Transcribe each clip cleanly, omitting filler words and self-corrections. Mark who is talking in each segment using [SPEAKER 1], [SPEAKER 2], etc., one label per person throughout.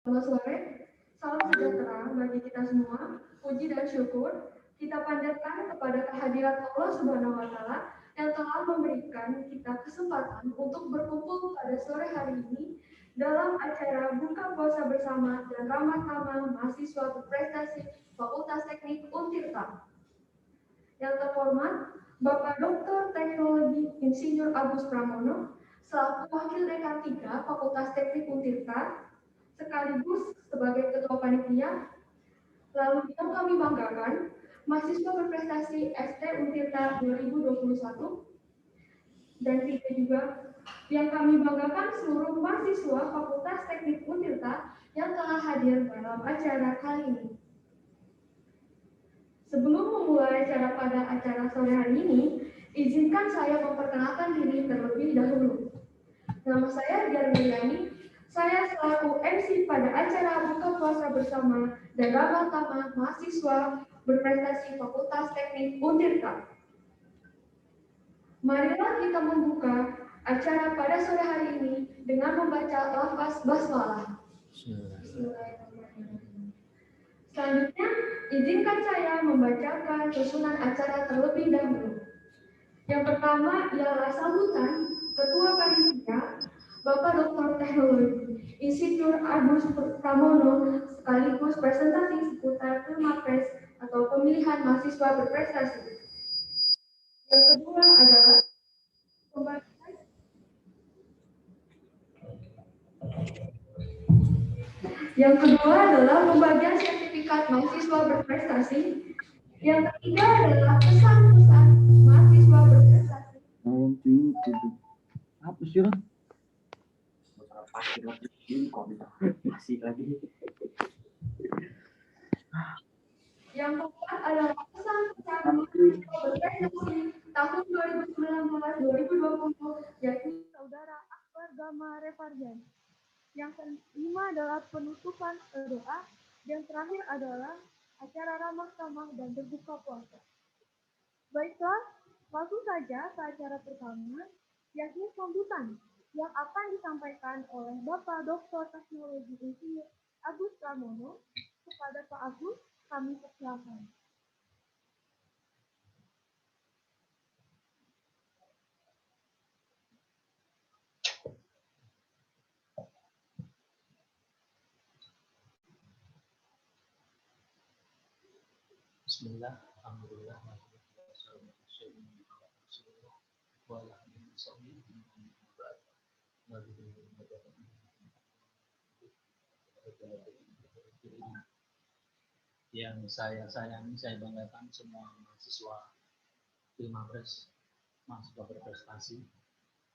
[SPEAKER 1] Selamat sore, salam sejahtera bagi kita semua. Puji dan syukur kita panjatkan kepada kehadirat Allah Subhanahu wa Ta'ala yang telah memberikan kita kesempatan untuk berkumpul pada sore hari ini dalam acara buka puasa bersama dan ramah tamah mahasiswa berprestasi Fakultas Teknik Untirta. Yang terhormat Bapak Dr. Teknologi Insinyur Agus Pramono selaku Wakil Dekan 3 Fakultas Teknik Untirta sekaligus sebagai Ketua Panitia. Lalu yang kami banggakan, mahasiswa berprestasi SD Untirta 2021 dan tiga juga yang kami banggakan seluruh mahasiswa Fakultas Teknik Untirta yang telah hadir dalam acara kali ini. Sebelum memulai acara pada acara sore hari ini, izinkan saya memperkenalkan diri terlebih dahulu. Nama saya Dian Wiliani. Saya selaku MC pada acara buka puasa bersama dan ramah tamah mahasiswa berprestasi Fakultas Teknik Untirta. Marilah kita membuka acara pada sore hari ini dengan membaca lafaz basmalah. Selanjutnya, izinkan saya membacakan susunan acara terlebih dahulu. Yang pertama ialah sambutan Ketua Panitia Bapak Dr. Teknologi Insinyur Agus Pramono sekaligus presentasi seputar Pilmapres atau pemilihan mahasiswa berprestasi. Yang kedua adalah pembagian pembagian sertifikat mahasiswa berprestasi. Yang ketiga adalah pesan-pesan mahasiswa berprestasi.
[SPEAKER 2] Apa sih lah? Masih lagi.
[SPEAKER 1] Yang keempat adalah pesan-pesan mahasiswa berprestasi tahun 2019-2020, yakni Saudara Akbar Gama Revardian. Yang kelima adalah penutupan doa. Yang terakhir adalah acara ramah tamah dan berbuka puasa. Baiklah, langsung saja ke acara pertama, yakni sambutan yang akan disampaikan oleh Bapak Dr. Teknologi Insinyur Agus Pramono. Kepada Pak Agus, kami persilakan.
[SPEAKER 3] Bismillah, alhamdulillah, yang saya sayangi, saya banggakan semua mahasiswa Pilmapres, mahasiswa berprestasi,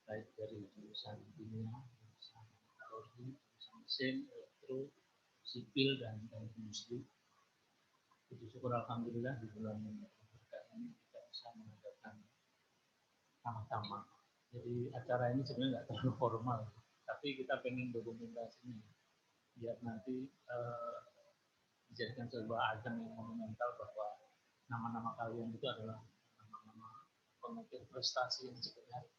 [SPEAKER 3] baik dari jurusan kimia, jurusan teknologi, jurusan mesin, elektro, sipil, dan industri. Puji syukur alhamdulillah di bulan berkah ini kita bisa mengadakan sama-sama. Jadi acara ini sebenarnya nggak terlalu formal, tapi kita pengen dokumentasinya biar nanti dijadikan sebuah ajang yang monumental bahwa nama-nama kalian itu adalah nama-nama pengukir prestasi yang sebenarnya.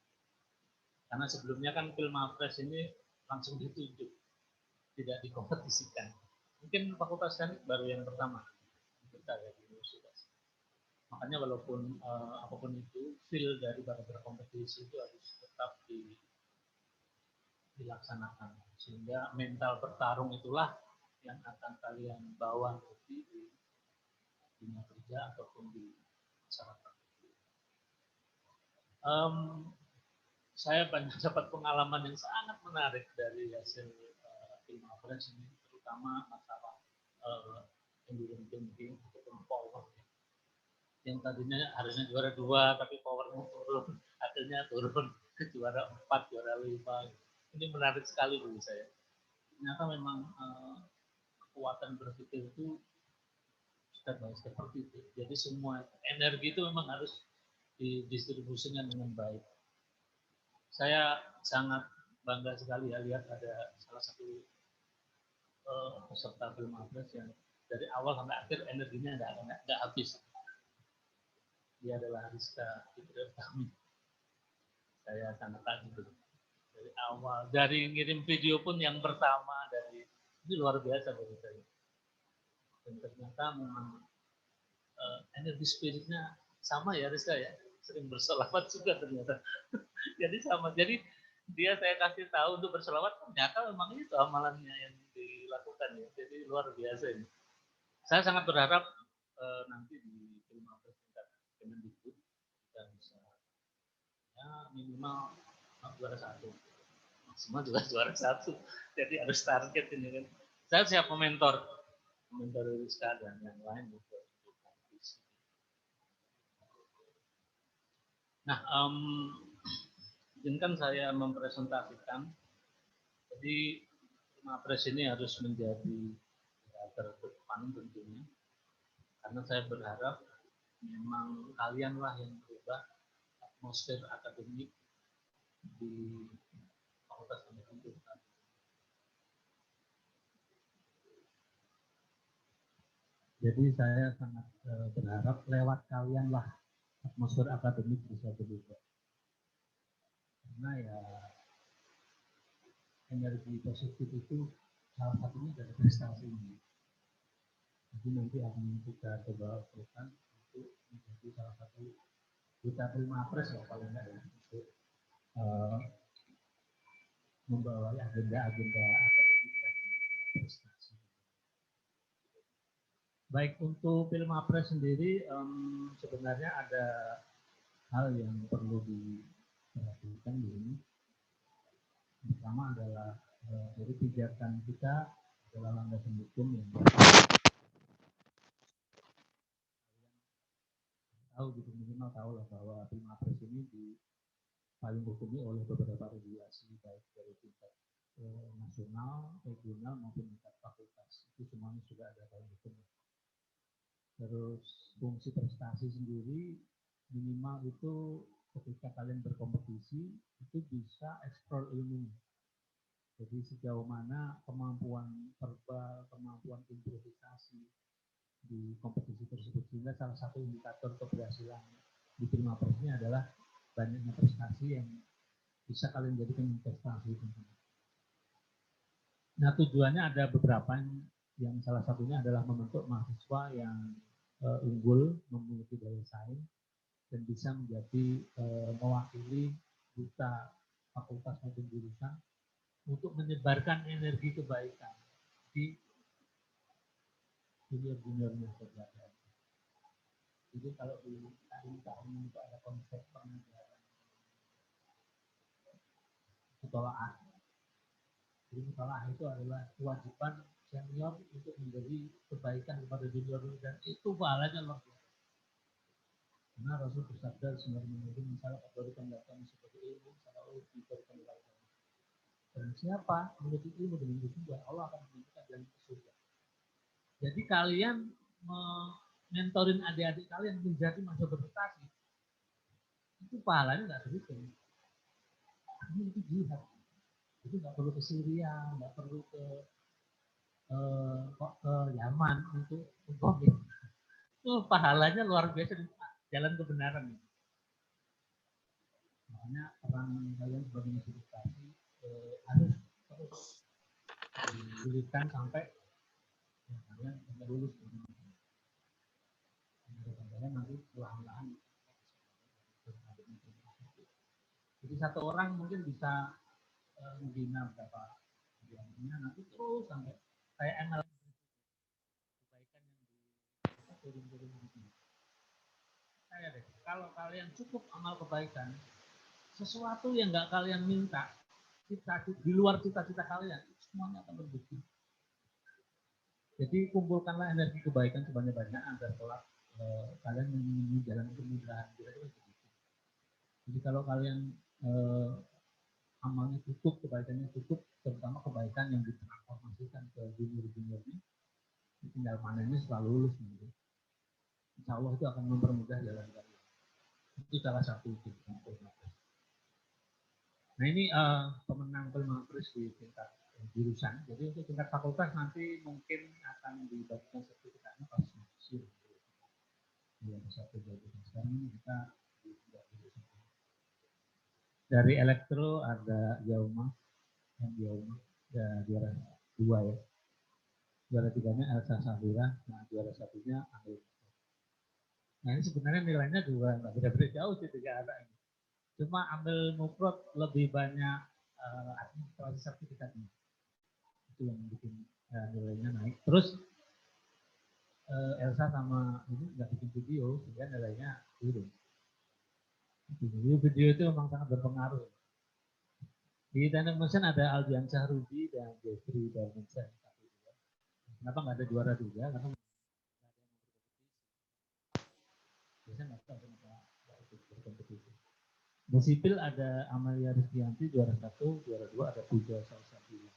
[SPEAKER 3] Karena sebelumnya kan Pilmapres ini langsung ditunjuk, tidak dikompetisikan. Mungkin Fakultas Teknik baru yang pertama kita ya di universitas. Makanya walaupun apapun itu, feel dari para berkompetisi itu harus tetap dilaksanakan. Sehingga mental bertarung itulah yang akan kalian bawa nanti di dunia kerja ataupun di masyarakat. Saya banyak dapat pengalaman yang sangat menarik dari hasil Pilmapres ini, terutama masalah endurance thinking ataupun power. Yang tadinya harusnya juara 2, tapi powernya turun, akhirnya turun ke juara 4, juara 5. Ini menarik sekali bagi saya. Ternyata memang kekuatan berpikir itu step by step seperti itu. Jadi semua energi itu memang harus didistribusikan dengan baik. Saya sangat bangga sekali ya lihat ada salah satu peserta Pilmapres yang dari awal sampai akhir energinya nggak habis. Dia adalah Rizka Fitri kami. Saya sangat takjub dari awal, dari ngirim video pun yang pertama dari Ini luar biasa bagi saya. Dan ternyata memang energi spiritnya sama ya Rizka ya, sering berselawat juga ternyata. Jadi sama. Jadi dia saya kasih tahu untuk berselawat, ternyata memang itu amalannya yang dilakukan ya. Jadi luar biasa ini. Saya sangat berharap nanti di 15 tingkat Kemendikbud kita bisa ya minimal juara 1, maksimal juga juara 1. Jadi harus target ini kan. Saya siap mentor Rizka dan yang lain untuk kompetisi. Nah, izinkan saya mempresentasikan. Jadi Mapres ini harus menjadi terdepan tentunya, karena saya berharap memang kalianlah yang berubah atmosfer akademik di Fakultas Teknik. Jadi saya sangat berharap lewat kalianlah atmosfer akademik bisa berubah. Karena ya energi positif itu salah satunya dari prestasi ini. Jadi nanti akan kita coba lakukan untuk menjadi salah satu kita terima pres ya paling enggak ya untuk membawa agenda-agenda akademik dan prestasi. Baik, untuk Pilmapres sendiri sebenarnya ada hal yang perlu diperhatikan di sini. Pertama adalah dari pijakan kita adalah landasan hukum yang tahu gitu, minimal tahu lah bahwa Pilmapres ini paling hukumi oleh beberapa regulasi baik dari tingkat nasional, regional maupun tingkat fakultas. Itu semuanya sudah ada payung hukumnya. Terus fungsi prestasi sendiri minimal itu ketika kalian berkompetisi itu bisa eksplor ilmu. Jadi sejauh mana kemampuan verbal, kemampuan improvisasi di kompetisi tersebut, sehingga salah satu indikator keberhasilan di Pilmapres ini adalah banyaknya prestasi yang bisa kalian jadikan investasi. Nah, tujuannya ada beberapa yang salah satunya adalah membentuk mahasiswa yang unggul, memiliki daya saing, dan bisa menjadi mewakili duta fakultas maupun jurusan untuk menyebarkan energi kebaikan di junior-juniornya saja. Jadi kalau di tahun itu ada konsep pengajaran mutolaah. Jadi mutolaah itu adalah kewajiban senior untuk menjadi kebaikan kepada junior, dan itu pahalanya luar biasa. Karena Rasul bersabda sebenarnya misalnya berikan datang seperti ilmu, misalnya Allah diberikan datang. Dan siapa menuntut ilmu dengan juga Allah akan menunjukkan jalan ke surga. Jadi kalian mentorin adik-adik kalian menjadi mahasiswa berprestasi, itu pahalanya nggak terhitung. Ini itu jihad. Itu nggak perlu ke Syria, nggak perlu ke Yaman untuk komit. Itu pahalanya luar biasa, jalan kebenaran. Makanya peran kalian sebagai mahasiswa berprestasi harus terus diberikan sampai kalian bisa lulus. Kalian nanti perlahan-lahan. Jadi satu orang mungkin bisa membina berapa diamnya, nanti terus sampai kayak ML kebaikan yang turun-turun gitu. Saya deh, kalau kalian cukup amal kebaikan, sesuatu yang nggak kalian minta, di luar cita-cita kalian, semuanya akan terbukti. Jadi kumpulkanlah energi kebaikan sebanyak-banyak agar kelak kalian menemui jalan kemudahan. Jadi kalau kalian amalnya cukup, kebaikannya cukup, terutama kebaikan yang ditransformasikan ke junior-junior ini, tinggal panennya setelah lulus. Gitu. Insya Allah itu akan mempermudah jalan kalian. Itu salah satu tujuan Pilmapres. Nah ini pemenang Pilmapres di tingkat jurusan. Jadi untuk tingkat fakultas nanti mungkin akan dibagikan sertifikatnya pas masuk. Ya, satu jurusan. Sekarang ini kita di tingkat jurusan. Dari elektro ada Yauma, ya juara 2 ya. juara 3-nya Elsa Safira, nah juara 1-nya Amel. Nah ini sebenarnya nilainya juga nggak beda-beda jauh sih 3 anak ini. Cuma Amel Mufrod lebih banyak administrasi sertifikatnya. Itu yang bikin nilainya naik. Terus Elsa sama ini nggak bikin video, sehingga nilainya turun. Video itu memang sangat berpengaruh. Di Tandem Mesin ada Aldian Syahrubi dan Jeffrey Darmansyah. Kenapa nggak ada juara 3? Karena biasanya nggak tahu kenapa ikut berkompetisi. Di sipil ada Amalia Rizkianti juara 1, juara 2 ada Puja Salsabila.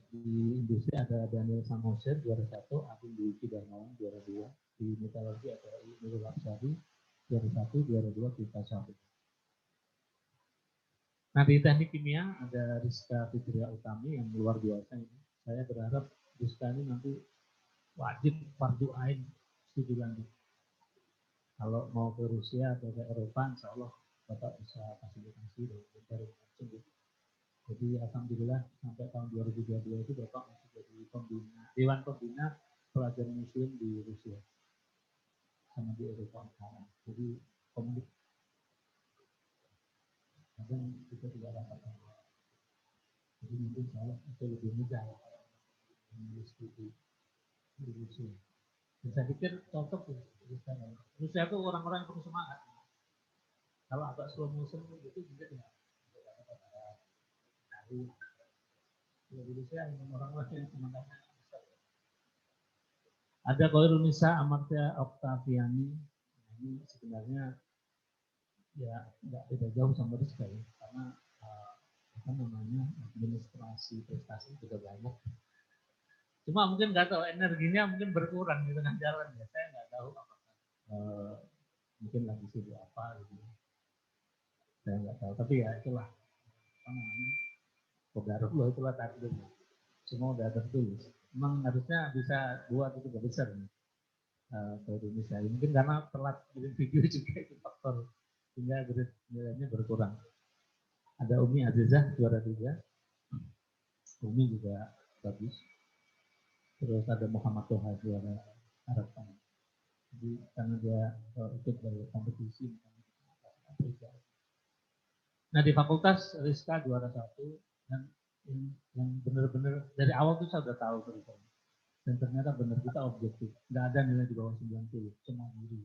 [SPEAKER 3] Di industri ada Daniel Samosir juara 1, Agung Dwi Darmawan juara 2. Di metalurgi ada Nurul Laksari juara 1, juara 2 Kita Syafri. Nah di teknik kimia ada Rizka Fitria Utami yang luar biasa ini. Saya berharap Rizka ini nanti wajib fardu ain studi lanjut. Kalau mau ke Rusia atau ke Eropa, insya Allah Bapak bisa fasilitasi dari langsung. Jadi alhamdulillah sampai tahun 2022 itu Bapak masih jadi pembina, Dewan Pembina Pelajar Muslim di Rusia sama di Eropa sekarang. Jadi komunik kadang kita tidak dapat. Jadi mungkin saya itu lebih mudah menulis studi di Rusia. Dan saya pikir cocok ya. Rusia itu orang-orang yang penuh semangat. Kalau agak slow motion gitu juga tidak. Di Rusia orang-orang yang semangatnya besar. Ada Koirunisa Amartya Oktaviani. Ini sebenarnya ya nggak beda jauh sama Rizka ya, karena apa namanya administrasi prestasi juga banyak. Cuma mungkin nggak tahu energinya mungkin berkurang di tengah jalan ya. Saya nggak tahu apakah mungkin lagi sibuk apa gitu. Saya nggak tahu. Tapi ya itulah apa namanya Qadarullah, itulah takdir. Semua udah tertulis. Memang harusnya bisa 2 atau 3 besar nih ke Indonesia. Mungkin karena telat bikin video juga itu faktor sehingga nilainya berkurang. Ada Umi Azizah juara 3. Umi juga bagus. Terus ada Muhammad Toha juara harapan. Jadi karena dia ikut dari kompetisi. Nah di fakultas Rizka juara 1 dan yang benar-benar dari awal tuh saya udah tahu ceritanya. Dan ternyata benar kita objektif. Nggak ada nilai di bawah 90, cuma diri.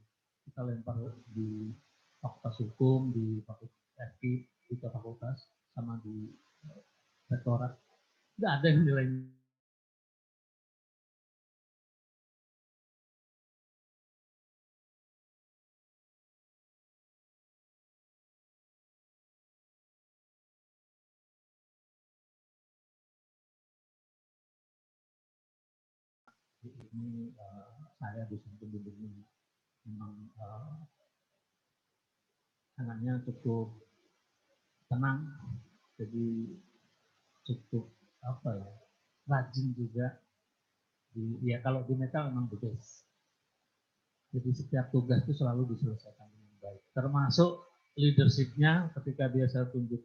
[SPEAKER 3] Kita lempar di fakultas hukum, di fakultas FI, di fakultas, sama di rektorat. Nggak ada yang nilainya. Ini saya di samping ini memang anaknya cukup tenang, jadi cukup apa ya, rajin juga. Ya kalau di metal memang the best. Jadi setiap tugas itu selalu diselesaikan dengan baik. Termasuk leadership-nya ketika dia saya tunjuk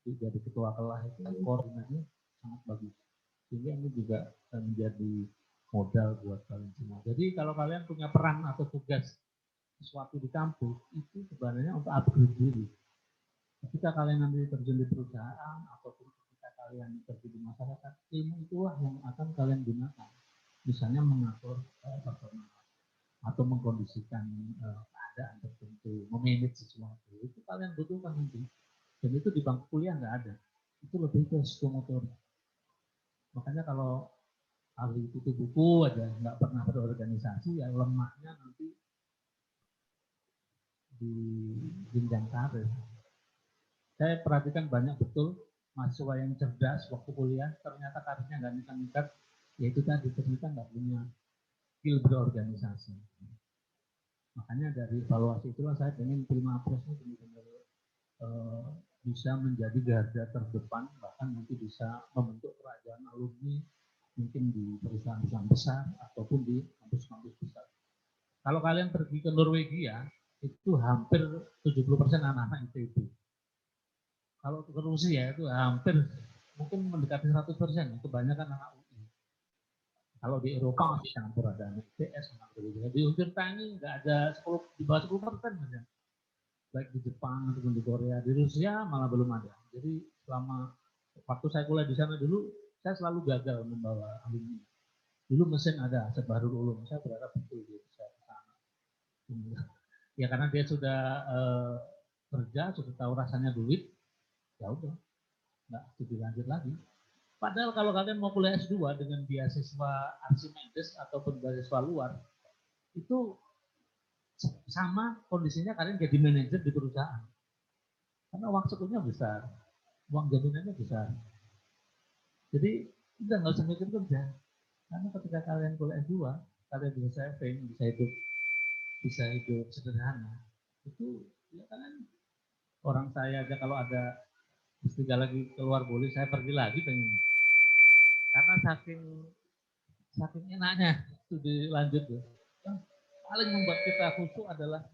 [SPEAKER 3] jadi ketua kelas itu koordinasinya sangat bagus. Sehingga ini juga menjadi modal buat kalian semua. Jadi kalau kalian punya peran atau tugas sesuatu di kampus, itu sebenarnya untuk upgrade diri. Ketika kalian nanti terjun di perusahaan, ataupun ketika kalian terjun di masyarakat, ilmu itulah yang akan kalian gunakan. Misalnya mengatur performa atau mengkondisikan keadaan tertentu, memanage sesuatu, itu kalian butuhkan nanti. Dan itu di bangku kuliah nggak ada. Itu lebih ke psikomotor. Makanya kalau ahli tutup buku aja nggak pernah berorganisasi, ya lemahnya nanti di jenjang karir. Saya perhatikan banyak betul mahasiswa yang cerdas waktu kuliah, ternyata karirnya nggak meningkat, yaitu tadi ternyata nggak punya skill berorganisasi. Makanya dari evaluasi itulah saya ingin terima apresiasi benar-benar bisa menjadi garda terdepan, bahkan nanti bisa membentuk kerajaan alumni mungkin di perusahaan-perusahaan besar ataupun di kampus-kampus besar. Kalau kalian pergi ke Norwegia, itu hampir 70% anak-anak ITB. Kalau ke Rusia itu hampir mungkin mendekati 100%, kebanyakan anak Kalau di Eropa masih campur, ada anak IPS, anak berbeda. Di Untirta ini nggak ada 10, di bawah 10%, baik di Jepang ataupun di Korea. Di Rusia malah belum ada. Jadi selama waktu saya kuliah di sana dulu, saya selalu gagal membawa alumni. Dulu mesin ada, Sebarul Ulum. Saya berharap betul dia bisa ke sana. Ya karena dia sudah kerja, sudah tahu rasanya duit, ya udah, nggak studi lanjut lagi. Padahal kalau kalian mau kuliah S2 dengan beasiswa Archimedes ataupun beasiswa luar, itu sama kondisinya kalian jadi manajer di perusahaan. Karena uang sekunya besar, uang jaminannya besar. Jadi udah nggak usah mikir kerja. Karena ketika kalian kuliah S2, kalian bisa saving, bisa hidup sederhana. Itu ya kalian, orang saya aja kalau ada S3 lagi keluar boleh, saya pergi lagi pengen. Karena saking enaknya studi lanjut tuh. Yang paling membuat kita khusyuk adalah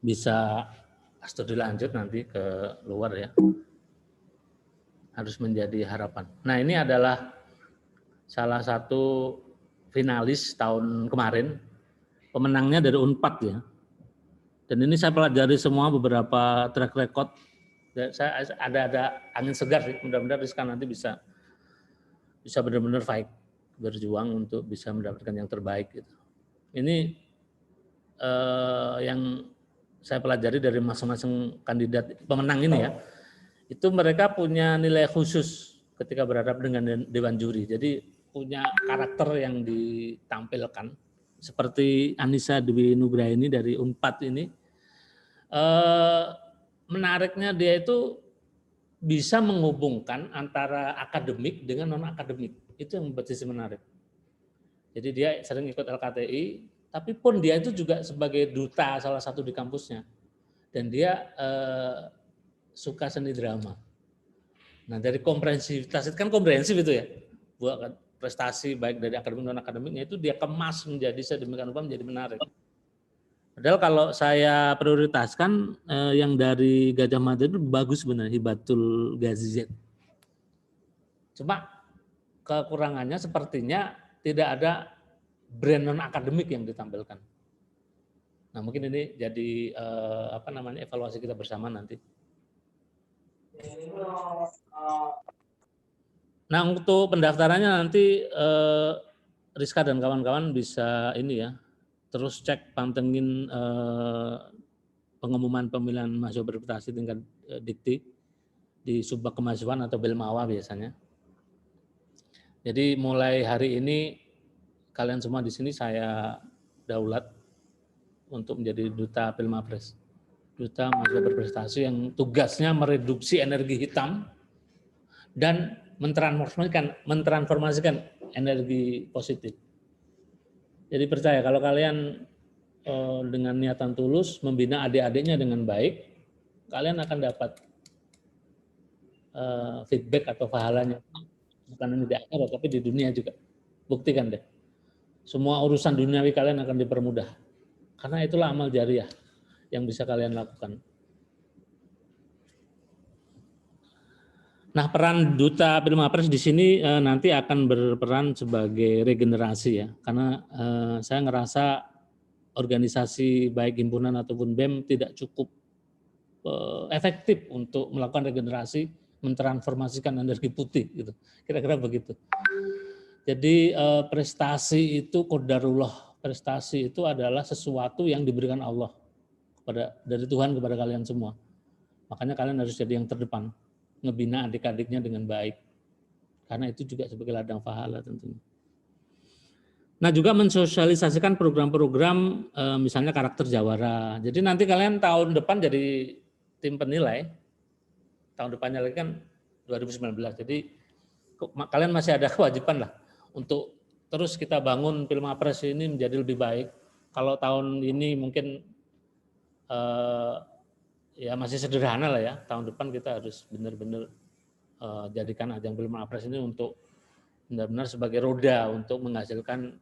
[SPEAKER 3] bisa studi lanjut nanti ke luar ya, harus menjadi harapan. Nah ini adalah salah satu finalis tahun kemarin, pemenangnya dari Unpad ya. Dan ini saya pelajari semua beberapa track record. Saya ada angin segar sih, mudah-mudahan Rizka nanti bisa benar-benar fight, berjuang untuk bisa mendapatkan yang terbaik gitu. Ini yang saya pelajari dari masing-masing kandidat pemenang ini ya, itu mereka punya nilai khusus ketika berhadapan dengan Dewan Juri. Jadi punya karakter yang ditampilkan. Seperti Anissa Dwi Nugraini dari Unpad ini, menariknya dia itu bisa menghubungkan antara akademik dengan non-akademik. Itu yang membuat sisi menarik. Jadi dia sering ikut LKTI, tapi pun dia itu juga sebagai duta salah satu di kampusnya. Dan dia suka seni drama. Nah dari komprehensivitas, itu kan komprehensif itu ya, buat prestasi baik dari akademik non akademiknya itu dia kemas menjadi sedemikian rupa menjadi menarik. Padahal kalau saya prioritaskan yang dari Gajah Mada itu bagus sebenarnya, Hibatul Gazizet. Cuma kekurangannya sepertinya tidak ada brand non akademik yang ditampilkan. Nah mungkin ini jadi evaluasi kita bersama nanti. Nah untuk pendaftarannya nanti Rizka dan kawan-kawan bisa ini ya, terus cek pantengin pengumuman pemilihan mahasiswa berprestasi tingkat dikti di Subbak Kemahasiswaan atau Belmawa biasanya. Jadi mulai hari ini kalian semua di sini saya daulat untuk menjadi duta Pilmapres, duta mahasiswa berprestasi yang tugasnya mereduksi energi hitam dan mentransformasikan energi positif. Jadi percaya kalau kalian dengan niatan tulus membina adik-adiknya dengan baik, kalian akan dapat feedback atau pahalanya, bukan di akhirat tapi di dunia juga. Buktikan deh, semua urusan duniawi kalian akan dipermudah, karena itulah amal jariah yang bisa kalian lakukan. Nah, peran duta Pilmapres di sini nanti akan berperan sebagai regenerasi ya, karena saya ngerasa organisasi baik himpunan ataupun BEM tidak cukup efektif untuk melakukan regenerasi, mentransformasikan energi putih gitu. Kira-kira begitu. Jadi prestasi itu qadarullah, prestasi itu adalah sesuatu yang diberikan Allah dari Tuhan kepada kalian semua.
[SPEAKER 4] Makanya kalian harus jadi yang terdepan, ngebina adik-adiknya dengan baik. Karena itu juga sebagai ladang pahala tentunya. Nah juga mensosialisasikan program-program misalnya karakter jawara. Jadi nanti kalian tahun depan jadi tim penilai, tahun depannya lagi kan 2019. Jadi kalian masih ada kewajiban lah untuk terus kita bangun Filmapres ini menjadi lebih baik. Kalau tahun ini mungkin ya masih sederhana lah ya. Tahun depan kita harus benar-benar jadikan ajang Filmapres ini untuk benar-benar sebagai roda untuk menghasilkan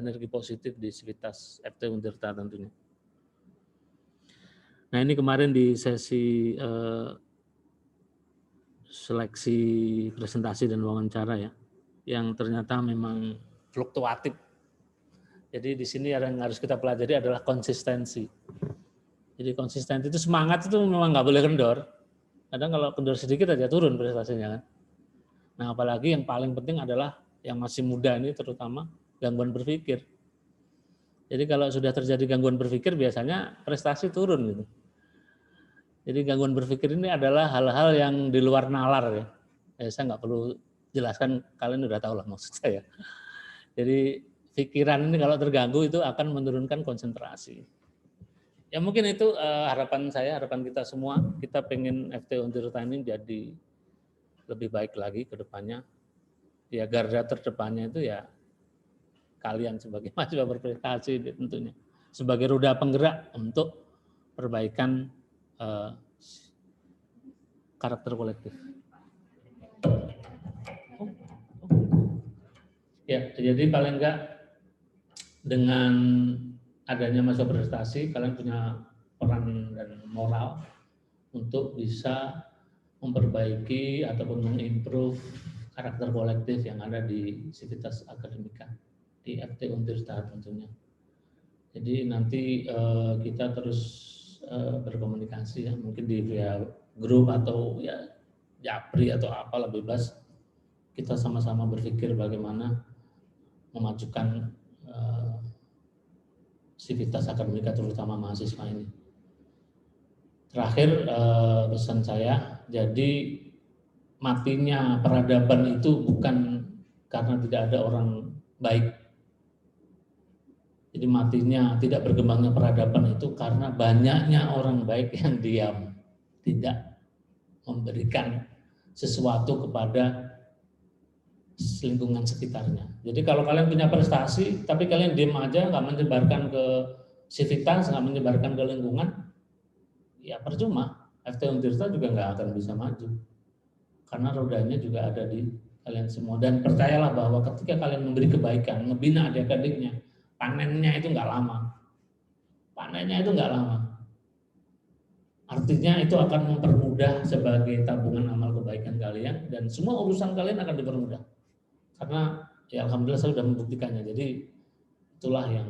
[SPEAKER 4] energi positif di Sivitas FT Untirta tentunya. Nah ini kemarin di sesi seleksi presentasi dan wawancara ya, yang ternyata memang fluktuatif. Jadi di sini yang harus kita pelajari adalah konsistensi. Jadi konsistensi itu semangat itu memang nggak boleh kendor. Kadang kalau kendor sedikit aja turun prestasinya kan. Nah apalagi yang paling penting adalah yang masih muda ini terutama gangguan berpikir. Jadi kalau sudah terjadi gangguan berpikir biasanya prestasi turun gitu. Jadi gangguan berpikir ini adalah hal-hal yang di luar nalar ya. Saya nggak perlu jelaskan, kalian udah tahu lah maksud saya. Jadi pikiran ini kalau terganggu itu akan menurunkan konsentrasi. Ya mungkin itu harapan saya, harapan kita semua. Kita pengen FT Untirta ini jadi lebih baik lagi ke depannya. Ya garda terdepannya itu ya kalian sebagai mahasiswa berprestasi tentunya. Sebagai roda penggerak untuk perbaikan karakter kolektif. Ya, jadi paling enggak dengan adanya mahasiswa berprestasi, kalian punya peran dan moral untuk bisa memperbaiki ataupun mengimprove karakter kolektif yang ada di Sivitas Akademika, di FT Untirta tentunya. Jadi nanti kita terus berkomunikasi ya, mungkin di via grup atau ya japri atau apalah bebas. Kita sama-sama berpikir bagaimana memajukan Sivitas Akademika terutama mahasiswa ini. Terakhir pesan saya, jadi matinya peradaban itu bukan karena tidak ada orang baik. Jadi matinya tidak berkembangnya peradaban itu karena banyaknya orang baik yang diam, tidak memberikan sesuatu kepada lingkungan sekitarnya. Jadi kalau kalian punya prestasi, tapi kalian diam aja, nggak menyebarkan ke Sivitas, nggak menyebarkan ke lingkungan, ya percuma. FT Untirta juga nggak akan bisa maju. Karena rodanya juga ada di kalian semua. Dan percayalah bahwa ketika kalian memberi kebaikan, membina adik-adiknya, panennya itu nggak lama. Panennya itu nggak lama. Artinya itu akan mempermudah sebagai tabungan amal kebaikan kalian dan semua urusan kalian akan dipermudah. Karena ya alhamdulillah saya sudah membuktikannya. Jadi itulah yang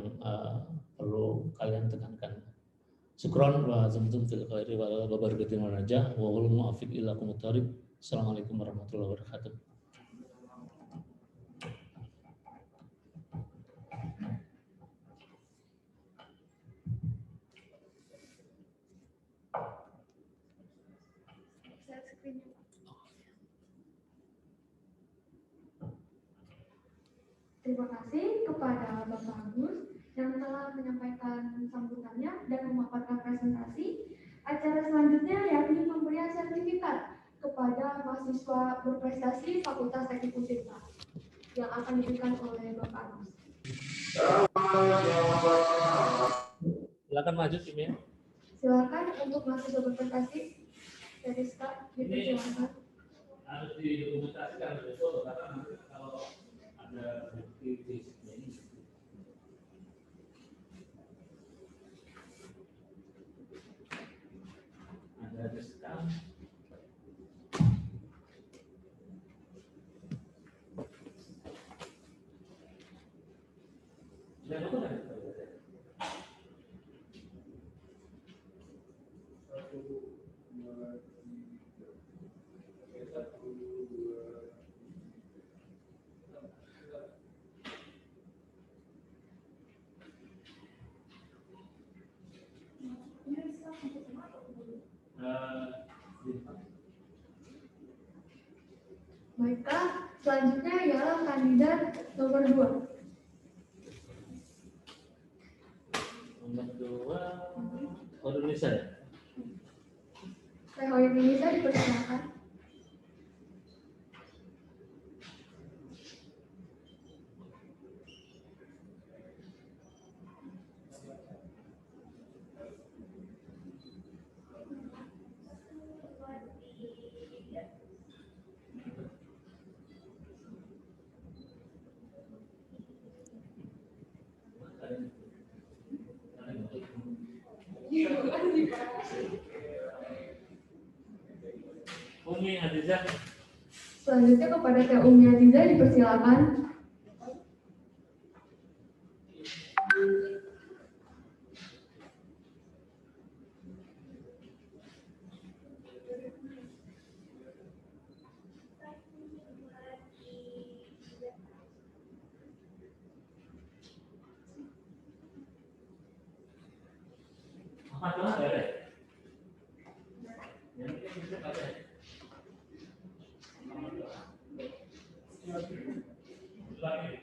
[SPEAKER 4] perlu kalian tekankan. Syukron wa zamtum fil khairi wa barakatuh raja wa wal mu'afiq ila kumutharib. Assalamualaikum warahmatullahi wabarakatuh.
[SPEAKER 1] Terima kasih kepada Bapak Agus yang telah menyampaikan sambutannya dan memaparkan presentasi. Acara selanjutnya yakni pemberian sertifikat kepada mahasiswa berprestasi Fakultas Teknik Untirta yang akan diberikan oleh Bapak Agus.
[SPEAKER 4] Silakan maju timnya.
[SPEAKER 1] Silakan untuk mahasiswa berprestasi. Dari Rizka, dipersilakan.
[SPEAKER 4] Harus didokumentasikan betul karena nanti kalau ada bukti fisiknya ini. Ada Rizka. Sudah nonton kan?
[SPEAKER 1] Baiklah, selanjutnya ialah kandidat nomor 2.
[SPEAKER 4] Nomor 2, Indonesia ya?
[SPEAKER 1] Teh Indonesia dipersilakan.
[SPEAKER 4] Umi Hadiza.
[SPEAKER 1] Selanjutnya kepada Teh Umi Hadiza dipersilakan.
[SPEAKER 4] Apa tuh ada? Yang ini bisa ada. Lagi.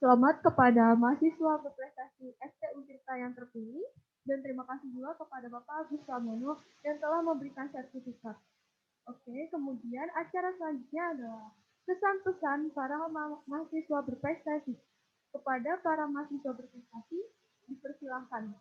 [SPEAKER 1] Selamat kepada mahasiswa berprestasi STU Tirta yang terpilih, dan terima kasih juga kepada Bapak Agus Pramono yang telah memberikan sertifikat. Oke, kemudian acara selanjutnya adalah pesan-pesan para mahasiswa berprestasi. Kepada para mahasiswa berprestasi, dipersilahkan.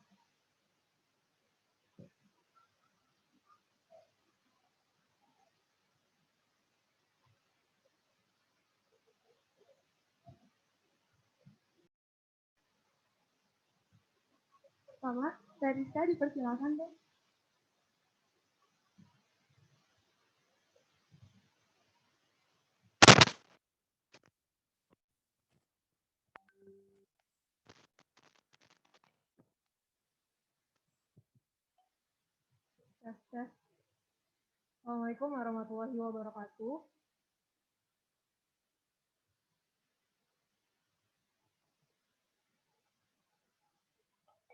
[SPEAKER 1] Selamat, Teresa dipersilahkan deh. Tes. Assalamualaikum warahmatullahi wabarakatuh.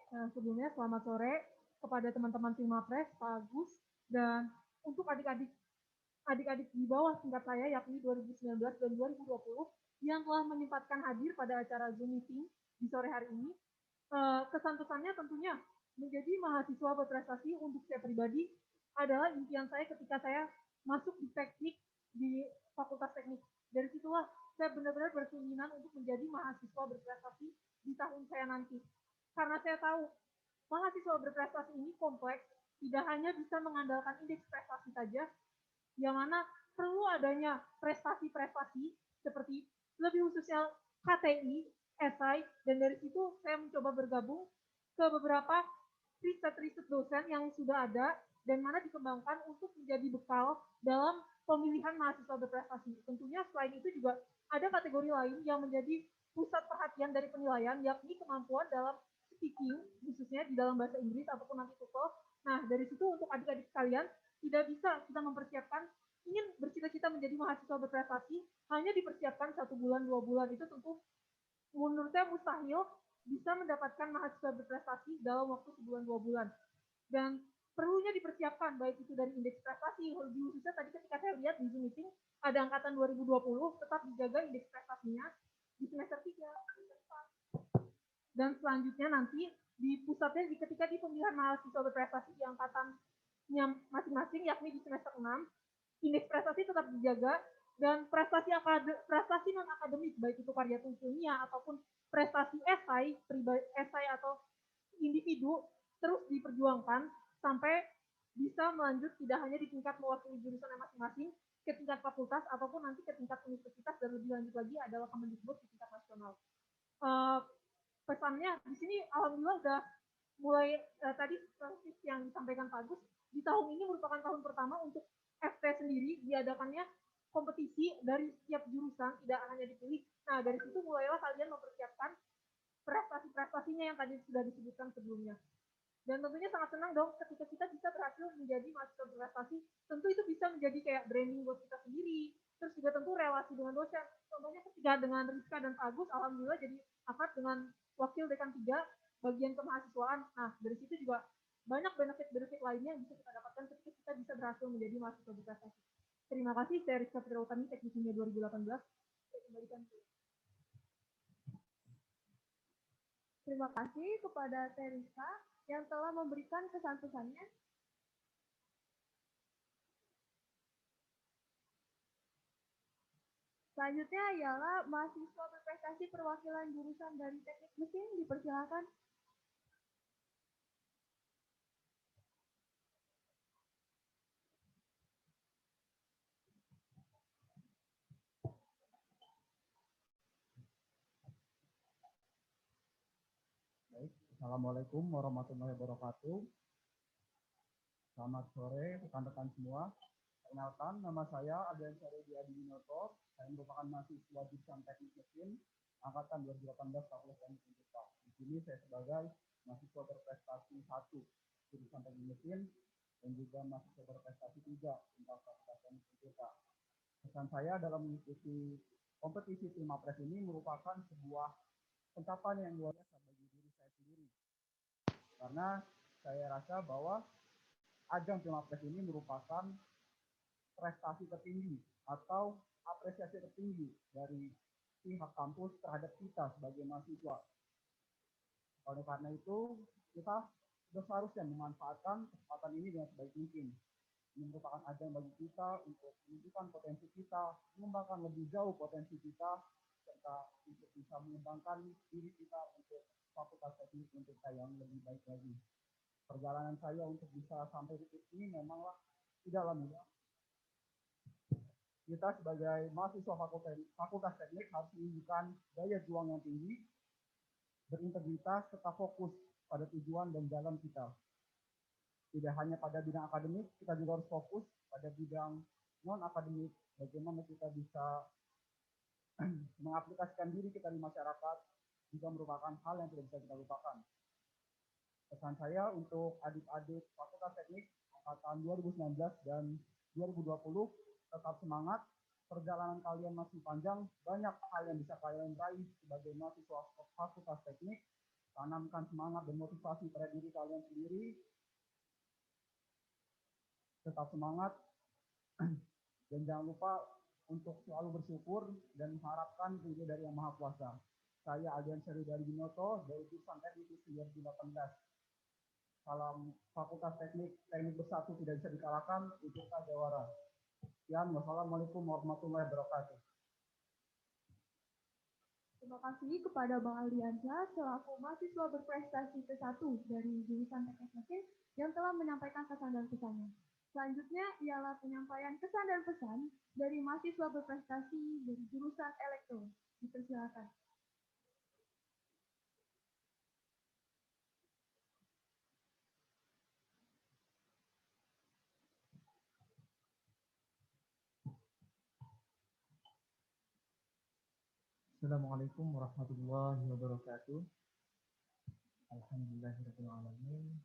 [SPEAKER 1] Sebelumnya selamat sore kepada teman-teman Timapres, Pak Agus, dan untuk adik-adik di bawah tingkat saya yakni 2019 dan 2020 yang telah menyempatkan hadir pada acara Zoom meeting di sore hari ini. Kesan-pesannya tentunya menjadi mahasiswa berprestasi untuk saya pribadi adalah impian saya ketika saya masuk di teknik di Fakultas Teknik. Dari situlah saya benar-benar berkeinginan untuk menjadi mahasiswa berprestasi di tahun saya nanti. Karena saya tahu mahasiswa berprestasi ini kompleks, tidak hanya bisa mengandalkan indeks prestasi saja, yang mana perlu adanya prestasi-prestasi seperti lebih khususnya KTI, esai, dan dari situ saya mencoba bergabung ke beberapa riset-riset dosen yang sudah ada dan mana dikembangkan untuk menjadi bekal dalam pemilihan mahasiswa berprestasi. Tentunya selain itu juga ada kategori lain yang menjadi pusat perhatian dari penilaian, yakni kemampuan dalam speaking, khususnya di dalam bahasa Inggris ataupun nanti TOEFL. Nah, dari situ untuk adik-adik sekalian, tidak bisa kita mempersiapkan ingin bercita-cita menjadi mahasiswa berprestasi hanya dipersiapkan 1 bulan 2 bulan, itu tentu menurut saya mustahil bisa mendapatkan mahasiswa berprestasi dalam waktu sebulan 2 bulan. Dan perlunya dipersiapkan baik itu dari indeks prestasi, lebih khususnya tadi ketika saya lihat di Zoom meeting ada angkatan 2020 tetap dijaga indeks prestasinya di semester 3. Dan selanjutnya nanti di pusatnya ketika di pemilihan mahasiswa berprestasi di angkatannya masing-masing yakni di semester 6, indeks prestasi tetap dijaga dan prestasi non akademik baik itu karya ilmiah ataupun prestasi esai atau individu terus diperjuangkan sampai bisa melanjut tidak hanya di tingkat mewakili jurusan masing-masing ke tingkat fakultas ataupun nanti ke tingkat universitas dan lebih lanjut lagi adalah Kemendikbud di tingkat nasional. Pesannya di sini alhamdulillah udah mulai tadi yang disampaikan Pak Agus, di tahun ini merupakan tahun pertama untuk FT sendiri diadakannya kompetisi dari setiap jurusan, tidak hanya dipilih. Nah, dari situ mulailah kalian mempersiapkan prestasi-prestasinya yang tadi sudah disebutkan sebelumnya. Dan tentunya sangat senang dong ketika kita bisa berhasil menjadi mahasiswa berprestasi. Tentu itu bisa menjadi kayak branding buat kita sendiri. Terus juga tentu relasi dengan dosen. Contohnya ketika dengan Rizka dan Pak Agus, alhamdulillah jadi akrab dengan wakil dekan 3 bagian kemahasiswaan. Nah, dari situ juga banyak benefit-benefit lainnya yang bisa kita dapatkan ketika kita bisa berhasil menjadi mahasiswa berprestasi. Terima kasih, saya Rizka Fitri Utami, Teknik Kimia 2018. Saya kembalikan ke Terima kasih kepada Teresa yang telah memberikan pesan-pesannya. Selanjutnya ialah mahasiswa berprestasi perwakilan jurusan dari Teknik Mesin, dipersilakan.
[SPEAKER 5] Baik, Assalamualaikum warahmatullahi wabarakatuh. Selamat sore rekan-rekan semua. Perkenalkan, nama saya Adrian Syarudi Adininoto. Saya merupakan mahasiswa jurusan Teknik Mesin angkatan 2018 Fakultas Teknik Unpad. Di sini saya sebagai mahasiswa berprestasi 1 jurusan Teknik Mesin dan juga mahasiswa berprestasi 3 tentang Fakultas Teknik Unpad. Pesan saya dalam mengikuti kompetisi Timapres ini merupakan sebuah pencapaian yang luar biasa bagi diri saya sendiri. Karena saya rasa bahwa ajang Timapres ini merupakan prestasi tertinggi atau apresiasi tertinggi dari pihak kampus terhadap kita sebagai mahasiswa. Oleh karena itu, kita sudah seharusnya memanfaatkan kesempatan ini dengan sebaik mungkin. Ini merupakan ajang bagi kita untuk menunjukkan potensi kita, mengembangkan lebih jauh potensi kita, serta untuk bisa mengembangkan diri kita untuk fakultas teknik untuk yang lebih baik lagi. Perjalanan saya untuk bisa sampai titik ini memanglah tidaklah mudah. Kita sebagai mahasiswa fakultas teknik harus menunjukkan daya juang yang tinggi, berintegritas, serta fokus pada tujuan dan jalan kita. Tidak hanya pada bidang akademik, kita juga harus fokus pada bidang non-akademik, bagaimana kita bisa mengaplikasikan diri kita di masyarakat, juga merupakan hal yang tidak bisa kita lupakan. Pesan saya untuk adik-adik Fakultas Teknik angkatan 2019 dan 2020, tetap semangat, perjalanan kalian masih panjang, banyak hal yang bisa kalian raih sebagai mahasiswa Fakultas Teknik, tanamkan semangat dan motivasi pada diri kalian sendiri, tetap semangat, dan jangan lupa untuk selalu bersyukur dan mengharapkan ridho dari Yang Maha Kuasa. Saya Adrian Syari dari Binoto, dari jurusan Teknik 2018. Salam Fakultas Teknik, teknik bersatu tidak bisa dikalahkan, IPK Jawara. Sekian, wassalamualaikum warahmatullahi wabarakatuh.
[SPEAKER 1] Terima kasih kepada Bang Aldiansyah selaku mahasiswa berprestasi ke-1 dari jurusan Teknik Mesin yang telah menyampaikan kesan dan pesannya. Selanjutnya ialah penyampaian kesan dan pesan dari mahasiswa berprestasi dari jurusan Elektro. Dipersilakan.
[SPEAKER 6] Assalamualaikum warahmatullahi wabarakatuh. Alhamdulillahirrahmanirrahim.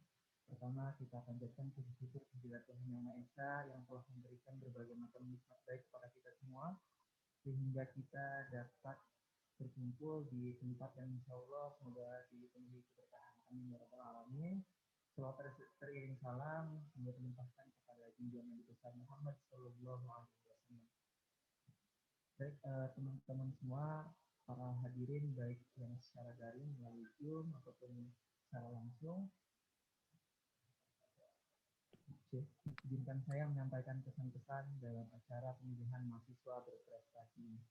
[SPEAKER 6] Pertama, kita panjatkan puji syukur kehadirat Tuhan Yang Maha Esa yang telah memberikan berbagai macam nikmat baik kepada kita semua, sehingga kita dapat berkumpul di tempat yang insya Allah semoga dipenuhi keberkahan. Amin ya rabbal alamin. Selawat teriring salam semoga dilimpahkan kepada junjungan Nabi besar Muhammad Sallallahu Alaihi Wasallam. Baik, teman-teman semua, para hadirin baik yang secara daring melalui Zoom ataupun secara langsung, izinkan saya menyampaikan pesan-pesan dalam acara pemilihan mahasiswa berprestasi.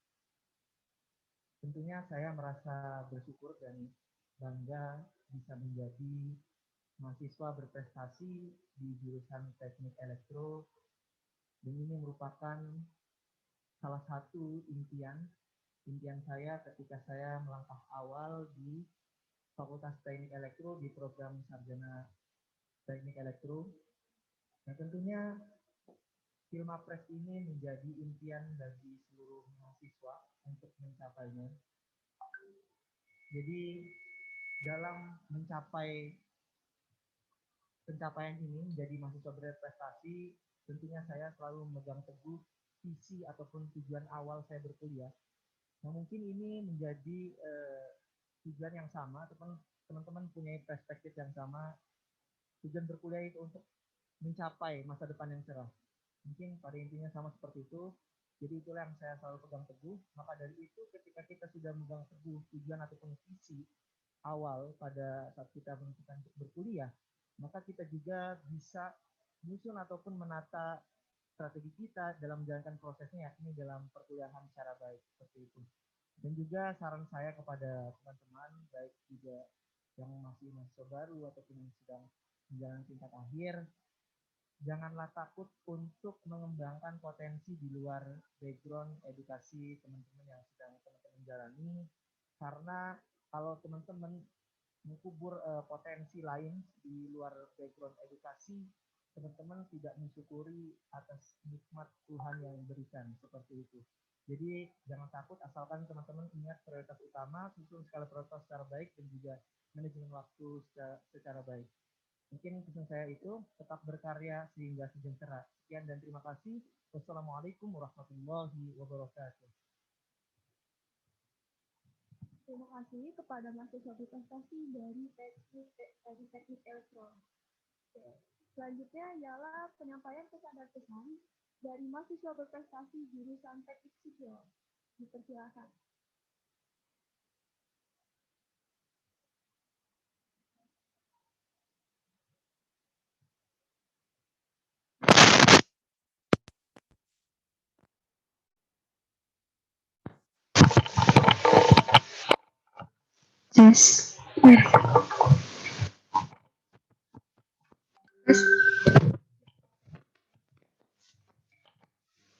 [SPEAKER 6] Tentunya saya merasa bersyukur dan bangga bisa menjadi mahasiswa berprestasi di jurusan Teknik Elektro, dan ini merupakan salah satu impian saya ketika saya melangkah awal di Fakultas Teknik Elektro di program Sarjana Teknik Elektro. Nah, tentunya Filmapres ini menjadi impian bagi seluruh mahasiswa untuk mencapainya. Jadi dalam mencapai pencapaian ini menjadi mahasiswa berprestasi, tentunya saya selalu memegang teguh visi ataupun tujuan awal saya berkuliah. Nah, mungkin ini menjadi tujuan yang sama, teman-teman punya perspektif yang sama. Tujuan berkuliah itu untuk mencapai masa depan yang cerah. Mungkin pada intinya sama seperti itu. Jadi itulah yang saya selalu pegang teguh. Maka dari itu ketika kita sudah memegang teguh tujuan ataupun visi awal pada saat kita menentukan untuk berkuliah, maka kita juga bisa menyusun ataupun menata strategi kita dalam menjalankan prosesnya, yakni dalam perkuliahan secara baik, seperti itu. Dan juga saran saya kepada teman-teman, baik juga yang masih mahasiswa baru ataupun yang sedang menjalani tingkat akhir, janganlah takut untuk mengembangkan potensi di luar background edukasi teman-teman yang sedang teman-teman jalani, karena kalau teman-teman mengkubur potensi lain di luar background edukasi, teman-teman tidak mensyukuri atas nikmat Tuhan yang diberikan, seperti itu. Jadi jangan takut, asalkan teman-teman ingat prioritas utama, susun skala prioritas secara baik dan juga manajemen waktu secara baik. Mungkin pesan saya itu, tetap berkarya sehingga sejahtera. Sekian dan terima kasih. Wassalamualaikum warahmatullahi wabarakatuh.
[SPEAKER 1] Terima kasih kepada mahasiswa berprestasi dari Teknik Elektro. Selanjutnya ialah penyampaian pesan dan pesan dari mahasiswa berprestasi jurusan Teknik Sipil. Dipersilakan.
[SPEAKER 7] Tes.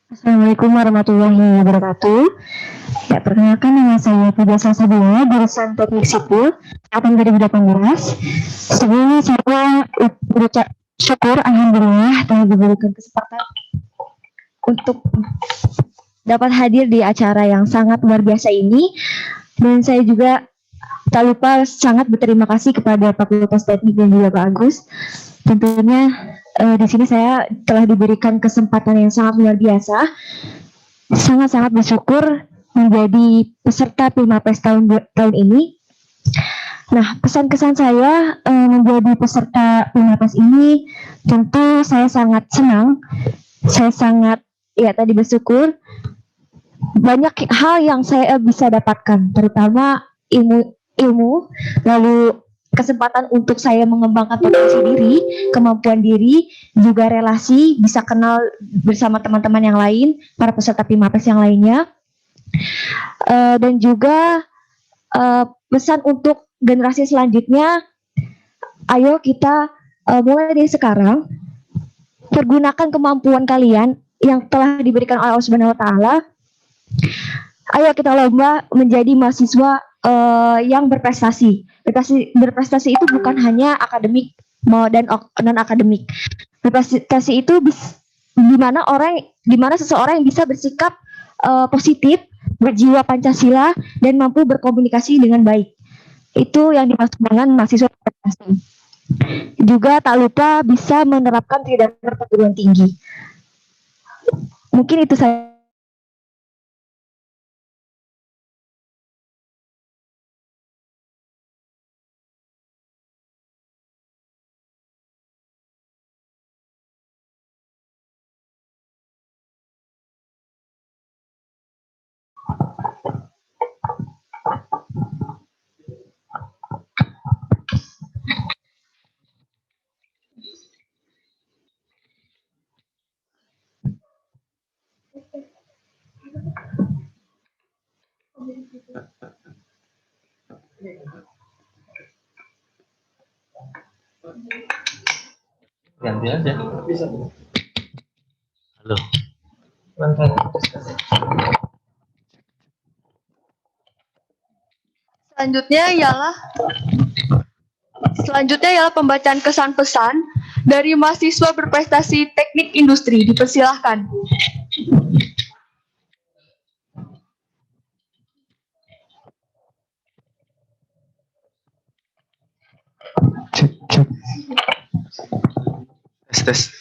[SPEAKER 7] Assalamualaikum warahmatullahi wabarakatuh. Ya, perkenalkan nama saya Fida Salsabila, jurusan Teknik Sipil tahun 2018. Sebelumnya saya berucap syukur alhamdulillah telah diberikan kesempatan untuk dapat hadir di acara yang sangat luar biasa ini, dan saya juga tak lupa sangat berterima kasih kepada Fakultas Teknik dan juga Pak Agus. Tentunya di sini saya telah diberikan kesempatan yang sangat luar biasa. Sangat-sangat bersyukur menjadi peserta Pilmapres tahun ini. Nah, pesan-kesan saya menjadi peserta Pilmapres ini, tentu saya sangat senang. Saya sangat tadi bersyukur. Banyak hal yang saya bisa dapatkan, terutama ilmu, lalu kesempatan untuk saya mengembangkan potensi diri, kemampuan diri, juga relasi, bisa kenal bersama teman-teman yang lain, para peserta Pilmapres yang lainnya. Dan juga pesan untuk generasi selanjutnya, ayo kita mulai dari sekarang, pergunakan kemampuan kalian yang telah diberikan oleh Allah Subhanahu wa Ta'ala. Ayo kita lomba menjadi mahasiswa yang berprestasi. Berprestasi itu bukan hanya akademik dan non akademik. Berprestasi itu di mana seseorang yang bisa bersikap positif, berjiwa Pancasila, dan mampu berkomunikasi dengan baik. Itu yang dimaksud dengan mahasiswa berprestasi. Juga tak lupa bisa menerapkan tridharma perguruan tinggi. Mungkin itu saya.
[SPEAKER 3] Ganti aja.
[SPEAKER 2] Bisa.
[SPEAKER 3] Halo.
[SPEAKER 1] Selanjutnya ialah pembacaan kesan pesan dari mahasiswa berprestasi teknik industri. Dipersilahkan.
[SPEAKER 8] Tes.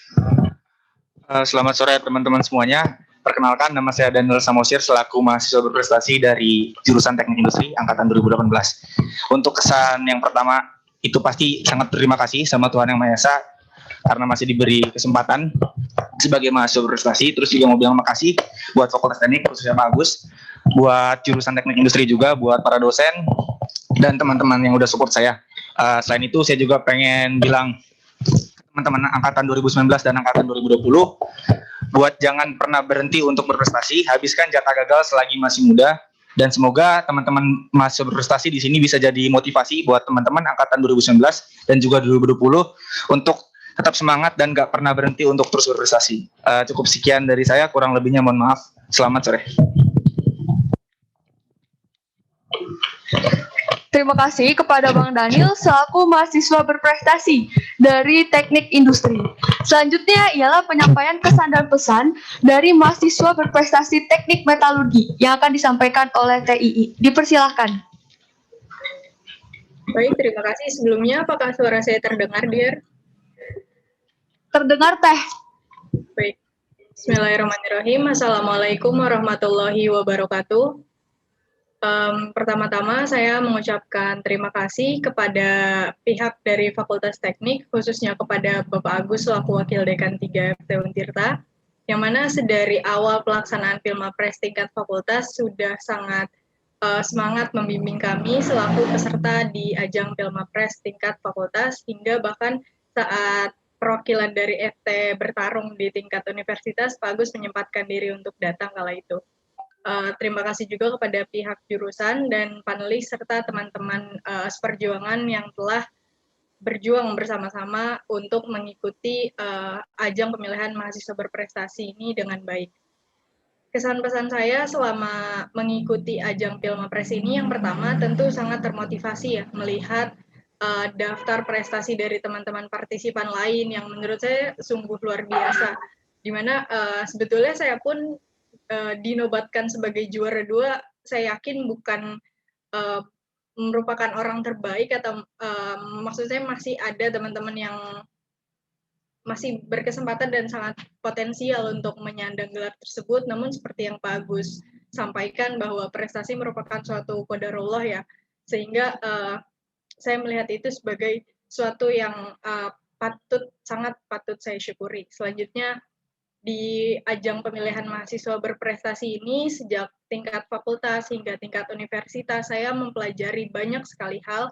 [SPEAKER 8] Selamat sore teman-teman semuanya. Perkenalkan, nama saya Daniel Samosir selaku mahasiswa berprestasi dari jurusan Teknik Industri angkatan 2018. Untuk kesan yang pertama, itu pasti sangat berterima kasih sama Tuhan Yang Maha Esa karena masih diberi kesempatan sebagai mahasiswa berprestasi. Terus juga mau bilang makasih buat Fakultas Teknik, khususnya Pak Agus, buat jurusan Teknik Industri juga, buat para dosen dan teman-teman yang udah support saya. Selain itu, saya juga pengen bilang teman-teman angkatan 2019 dan angkatan 2020 buat jangan pernah berhenti untuk berprestasi, habiskan jatah gagal selagi masih muda, dan semoga teman-teman mahasiswa berprestasi di sini bisa jadi motivasi buat teman-teman angkatan 2019 dan juga 2020 untuk tetap semangat dan gak pernah berhenti untuk terus berprestasi. Cukup sekian dari saya, kurang lebihnya mohon maaf. Selamat sore.
[SPEAKER 1] Terima kasih kepada Bang Daniel selaku mahasiswa berprestasi dari Teknik Industri. Selanjutnya ialah penyampaian kesan dan pesan dari mahasiswa berprestasi Teknik Metalurgi yang akan disampaikan oleh TII. Dipersilahkan.
[SPEAKER 9] Baik, terima kasih. Sebelumnya, apakah suara saya terdengar, Dir?
[SPEAKER 1] Terdengar, Teh.
[SPEAKER 9] Baik. Bismillahirrahmanirrahim. Assalamualaikum warahmatullahi wabarakatuh. Pertama-tama saya mengucapkan terima kasih kepada pihak dari Fakultas Teknik, khususnya kepada Bapak Agus selaku Wakil Dekan 3 FT Untirta, yang mana sedari awal pelaksanaan Pilmapres tingkat fakultas sudah sangat semangat membimbing kami selaku peserta di ajang Pilmapres tingkat fakultas, hingga bahkan saat perwakilan dari FT bertarung di tingkat universitas, Pak Agus menyempatkan diri untuk datang kala itu. Terima kasih juga kepada pihak jurusan dan panelis serta teman-teman seperjuangan yang telah berjuang bersama-sama untuk mengikuti ajang pemilihan mahasiswa berprestasi ini dengan baik. Kesan pesan saya selama mengikuti ajang Pilmapres ini yang pertama tentu sangat termotivasi ya melihat daftar prestasi dari teman-teman partisipan lain yang menurut saya sungguh luar biasa. Di mana sebetulnya saya pun dinobatkan sebagai juara 2, saya yakin bukan merupakan orang terbaik atau maksud saya masih ada teman-teman yang masih berkesempatan dan sangat potensial untuk menyandang gelar tersebut, namun seperti yang Pak Agus sampaikan bahwa prestasi merupakan suatu qadarullah ya, sehingga saya melihat itu sebagai suatu yang sangat patut saya syukuri. Selanjutnya di ajang pemilihan mahasiswa berprestasi ini sejak tingkat fakultas hingga tingkat universitas saya mempelajari banyak sekali hal.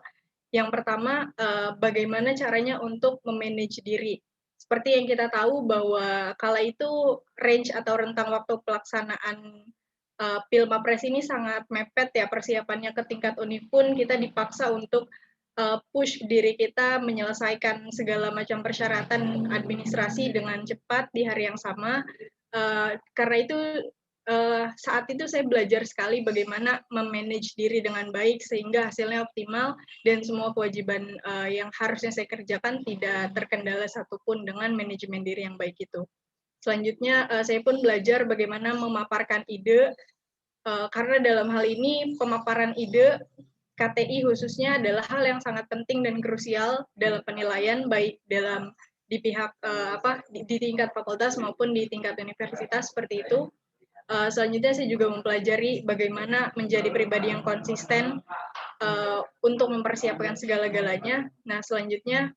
[SPEAKER 9] Yang pertama, bagaimana caranya untuk memanage diri. Seperti yang kita tahu bahwa kala itu range atau rentang waktu pelaksanaan Pilmapres ini sangat mepet ya, persiapannya ke tingkat univ pun kita dipaksa untuk push diri kita menyelesaikan segala macam persyaratan administrasi dengan cepat di hari yang sama. Karena itu saat itu saya belajar sekali bagaimana memanage diri dengan baik sehingga hasilnya optimal dan semua kewajiban yang harusnya saya kerjakan tidak terkendala satupun dengan manajemen diri yang baik itu. Selanjutnya saya pun belajar bagaimana memaparkan ide karena dalam hal ini pemaparan ide KTI khususnya adalah hal yang sangat penting dan krusial dalam penilaian baik dalam di pihak di tingkat fakultas maupun di tingkat universitas seperti itu. Selanjutnya saya juga mempelajari bagaimana menjadi pribadi yang konsisten untuk mempersiapkan segala-galanya. Nah, selanjutnya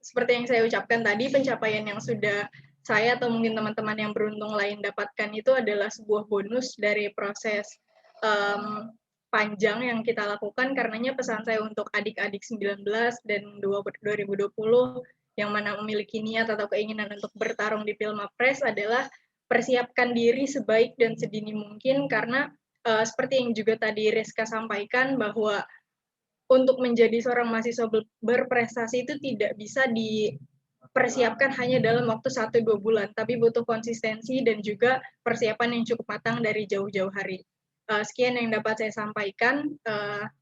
[SPEAKER 9] seperti yang saya ucapkan tadi, pencapaian yang sudah saya atau mungkin teman-teman yang beruntung lain dapatkan itu adalah sebuah bonus dari proses panjang yang kita lakukan. Karenanya pesan saya untuk adik-adik 19 dan 2020 yang mana memiliki niat atau keinginan untuk bertarung di Pilmapres adalah persiapkan diri sebaik dan sedini mungkin karena seperti yang juga tadi Rizka sampaikan bahwa untuk menjadi seorang mahasiswa berprestasi itu tidak bisa dipersiapkan hanya dalam waktu 1-2 bulan, tapi butuh konsistensi dan juga persiapan yang cukup matang dari jauh-jauh hari. Sekian yang dapat saya sampaikan.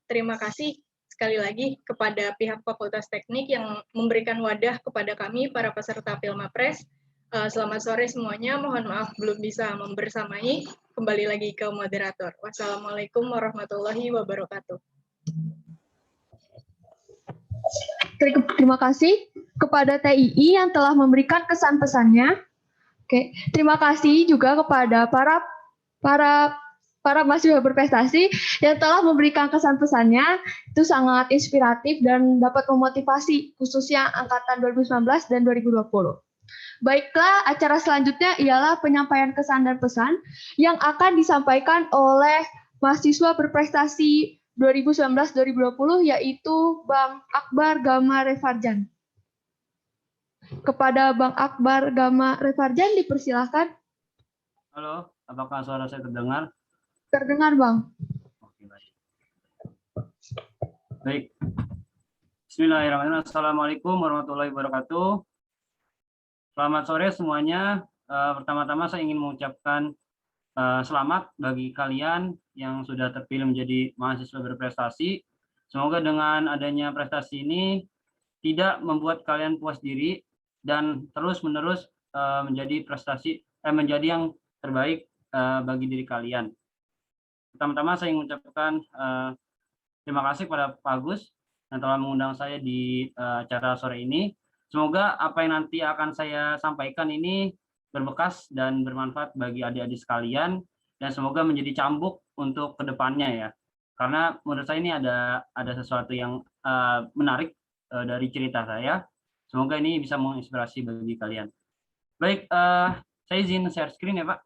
[SPEAKER 9] Terima kasih sekali lagi kepada pihak Fakultas Teknik yang memberikan wadah kepada kami, para peserta Pilmapres. Selamat sore semuanya, mohon maaf belum bisa membersamai. Kembali lagi ke moderator. Wassalamualaikum warahmatullahi wabarakatuh.
[SPEAKER 1] Terima kasih kepada TII yang telah memberikan kesan pesannya. Oke, terima kasih juga kepada para mahasiswa berprestasi yang telah memberikan kesan pesannya. Itu sangat inspiratif dan dapat memotivasi khususnya angkatan 2019 dan 2020. Baiklah, acara selanjutnya ialah penyampaian kesan dan pesan yang akan disampaikan oleh mahasiswa berprestasi 2019-2020 yaitu Bang Akbar Gama Revarjan. Kepada Bang Akbar Gama Revarjan dipersilahkan.
[SPEAKER 10] Halo, apakah suara saya terdengar?
[SPEAKER 1] Terdengar, Bang.
[SPEAKER 10] Oke, baik. Baik. Bismillahirrahmanirrahim. Assalamualaikum warahmatullahi wabarakatuh. Selamat sore semuanya. Pertama-tama saya ingin mengucapkan selamat bagi kalian yang sudah terpilih menjadi mahasiswa berprestasi. Semoga dengan adanya prestasi ini tidak membuat kalian puas diri dan terus-menerus menjadi menjadi yang terbaik bagi diri kalian. Pertama-tama saya ingin mengucapkan terima kasih kepada Pak Agus yang telah mengundang saya di acara sore ini. Semoga apa yang nanti akan saya sampaikan ini berbekas dan bermanfaat bagi adik-adik sekalian dan semoga menjadi cambuk untuk kedepannya ya. Karena menurut saya ini ada sesuatu yang menarik dari cerita saya. Semoga ini bisa menginspirasi bagi kalian. Baik, saya izin share screen ya Pak.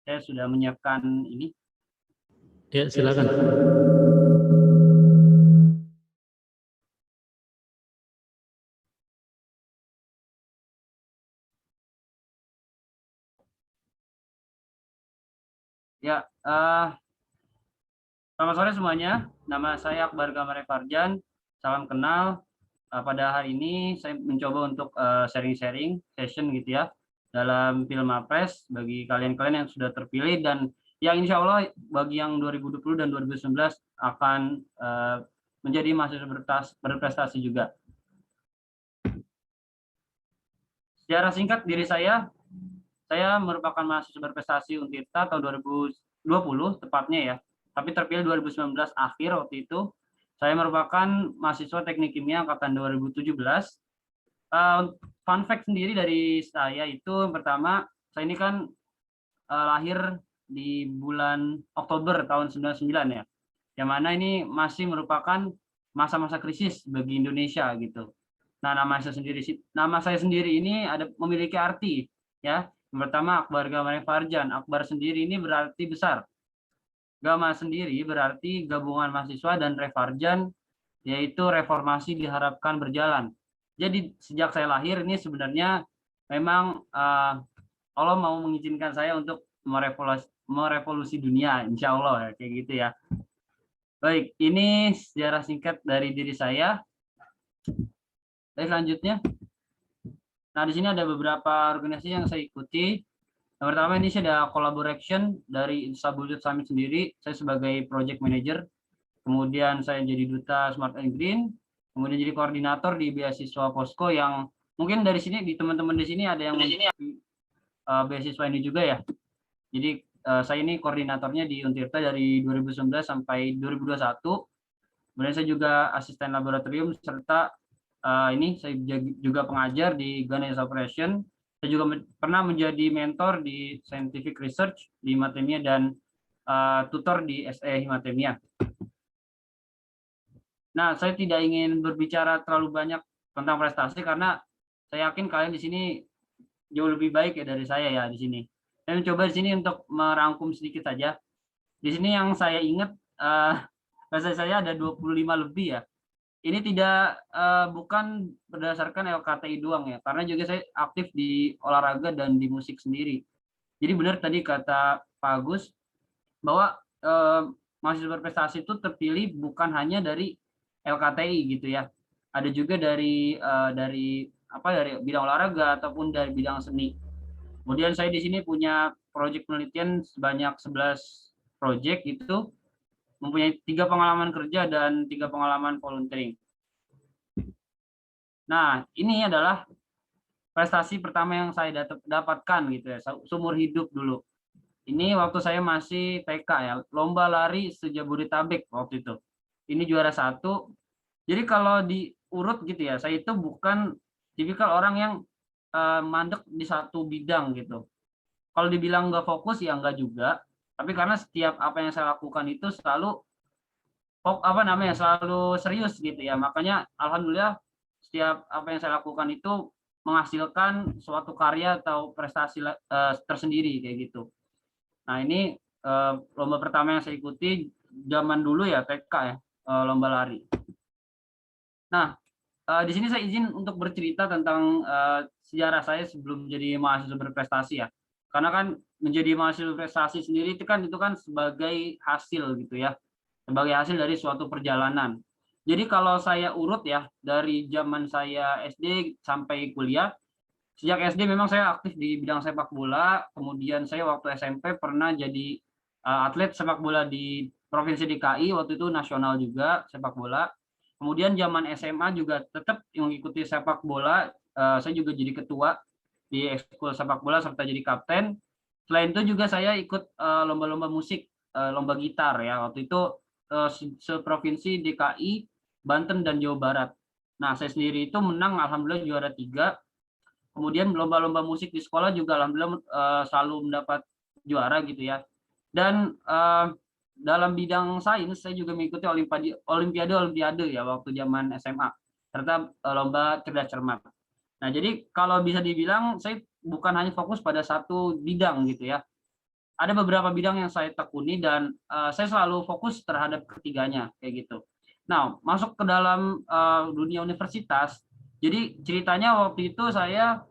[SPEAKER 10] Saya sudah menyiapkan ini.
[SPEAKER 4] Ya, silakan.
[SPEAKER 10] Ya, selamat sore semuanya. Nama saya Akbar Gamare Farjan. Salam kenal. Pada hari ini saya mencoba untuk sharing-sharing session gitu ya dalam Pilmapres bagi kalian-kalian yang sudah terpilih dan yang insya Allah bagi yang 2020 dan 2019 akan menjadi mahasiswa berprestasi juga. Secara singkat diri saya merupakan mahasiswa berprestasi Untirta tahun 2020 tepatnya ya, tapi terpilih 2019 akhir waktu itu. Saya merupakan mahasiswa teknik kimia angkatan 2017. Fun fact sendiri dari saya itu, pertama, saya ini kan lahir di bulan Oktober tahun 99 ya, yang mana ini masih merupakan masa-masa krisis bagi Indonesia gitu. Nah, nama saya sendiri ini memiliki arti ya. Yang pertama Akbar Gamare Farjan. Akbar sendiri ini berarti besar. Gama sendiri berarti gabungan mahasiswa dan Refarjan yaitu reformasi diharapkan berjalan. Jadi sejak saya lahir ini sebenarnya memang Allah mau mengizinkan saya untuk merevolusi dunia, insya Allah ya, kayak gitu ya. Baik, ini sejarah singkat dari diri saya. Baik, selanjutnya. Nah, di sini ada beberapa organisasi yang saya ikuti. Yang pertama ini saya ada collaboration dari Sabudut Summit sendiri. Saya sebagai project manager. Kemudian saya jadi duta Smart and Green. Kemudian jadi koordinator di beasiswa Posko yang mungkin dari sini di teman-teman di sini ada yang beasiswa ini juga ya. Jadi saya ini koordinatornya di Untirta dari 2019 sampai 2021. Kemudian saya juga asisten laboratorium serta ini saya juga pengajar di Ganesha Operation. Saya juga pernah menjadi mentor di scientific research di Himatemia dan tutor di SE Himatemia. Nah, saya tidak ingin berbicara terlalu banyak tentang prestasi karena saya yakin kalian di sini jauh lebih baik ya dari saya ya di sini. Saya mencoba di sini untuk merangkum sedikit saja. Di sini yang saya ingat prestasi saya ada 25 lebih ya. Ini tidak bukan berdasarkan LKTI doang ya, karena juga saya aktif di olahraga dan di musik sendiri. Jadi benar tadi kata Pak Agus bahwa mahasiswa berprestasi itu terpilih bukan hanya dari LKTI gitu ya. Ada juga dari bidang olahraga ataupun dari bidang seni. Kemudian saya di sini punya proyek penelitian sebanyak 11 proyek itu. Mempunyai 3 pengalaman kerja dan 3 pengalaman volunteering. Nah, ini adalah prestasi pertama yang saya dapatkan gitu ya, seumur hidup dulu. Ini waktu saya masih TK ya, lomba lari se-Jabodetabek waktu itu. Ini juara 1. Jadi kalau diurut gitu ya, saya itu bukan tipikal orang yang mandek di satu bidang gitu. Kalau dibilang nggak fokus ya nggak juga. Tapi karena setiap apa yang saya lakukan itu selalu selalu serius gitu ya. Makanya alhamdulillah setiap apa yang saya lakukan itu menghasilkan suatu karya atau prestasi tersendiri kayak gitu. Nah, ini lomba pertama yang saya ikuti zaman dulu ya TK ya, lomba lari. Nah, di sini saya izin untuk bercerita tentang sejarah saya sebelum jadi mahasiswa berprestasi ya. Karena kan menjadi mahasiswa prestasi sendiri itu kan sebagai hasil gitu ya, sebagai hasil dari suatu perjalanan. Jadi kalau saya urut ya dari zaman saya SD sampai kuliah, sejak SD memang saya aktif di bidang sepak bola. Kemudian saya waktu SMP pernah jadi atlet sepak bola di Provinsi DKI, waktu itu nasional juga sepak bola. Kemudian zaman SMA juga tetap mengikuti sepak bola, saya juga jadi ketua di ekskul sepak bola serta jadi kapten. Selain itu juga saya ikut lomba-lomba musik, lomba gitar ya. Waktu itu seprovinsi DKI, Banten dan Jawa Barat. Nah, saya sendiri itu menang alhamdulillah juara 3. Kemudian lomba-lomba musik di sekolah juga alhamdulillah selalu mendapat juara gitu ya. Dan dalam bidang sains saya juga mengikuti olimpiade ya waktu zaman SMA serta lomba cerdas cermat. Nah, jadi kalau bisa dibilang saya bukan hanya fokus pada satu bidang gitu ya. Ada beberapa bidang yang saya tekuni dan saya selalu fokus terhadap ketiganya kayak gitu. Nah, masuk ke dalam dunia universitas. Jadi ceritanya waktu itu saya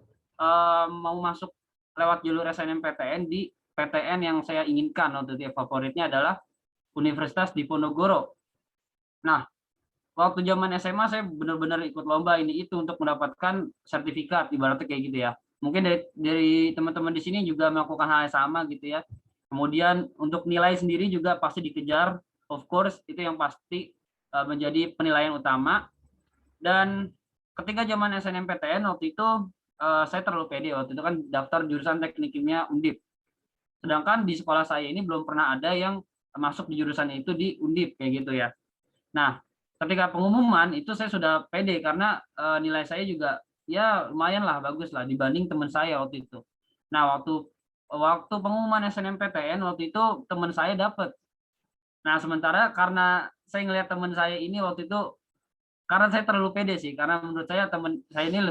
[SPEAKER 10] mau masuk lewat jalur SNMPTN di PTN yang saya inginkan waktu itu, favoritnya adalah Universitas Diponegoro. Nah, waktu zaman SMA saya benar-benar ikut lomba ini itu untuk mendapatkan sertifikat, ibaratnya kayak gitu ya. Mungkin dari teman-teman di sini juga melakukan hal yang sama gitu ya. Kemudian untuk nilai sendiri juga pasti dikejar, of course itu yang pasti menjadi penilaian utama. Dan ketika zaman SNMPTN waktu itu saya terlalu pede, waktu itu kan daftar jurusan teknik kimia Undip. Sedangkan di sekolah saya ini belum pernah ada yang masuk di jurusan itu di Undip kayak gitu ya. Nah, ketika pengumuman itu saya sudah pede karena nilai saya juga ya lumayan lah, bagus lah dibanding teman saya waktu itu. Nah, waktu pengumuman SNMPTN waktu itu teman saya dapat. Nah, sementara karena saya ngelihat teman saya ini waktu itu, karena saya terlalu pede sih, karena menurut saya teman saya ini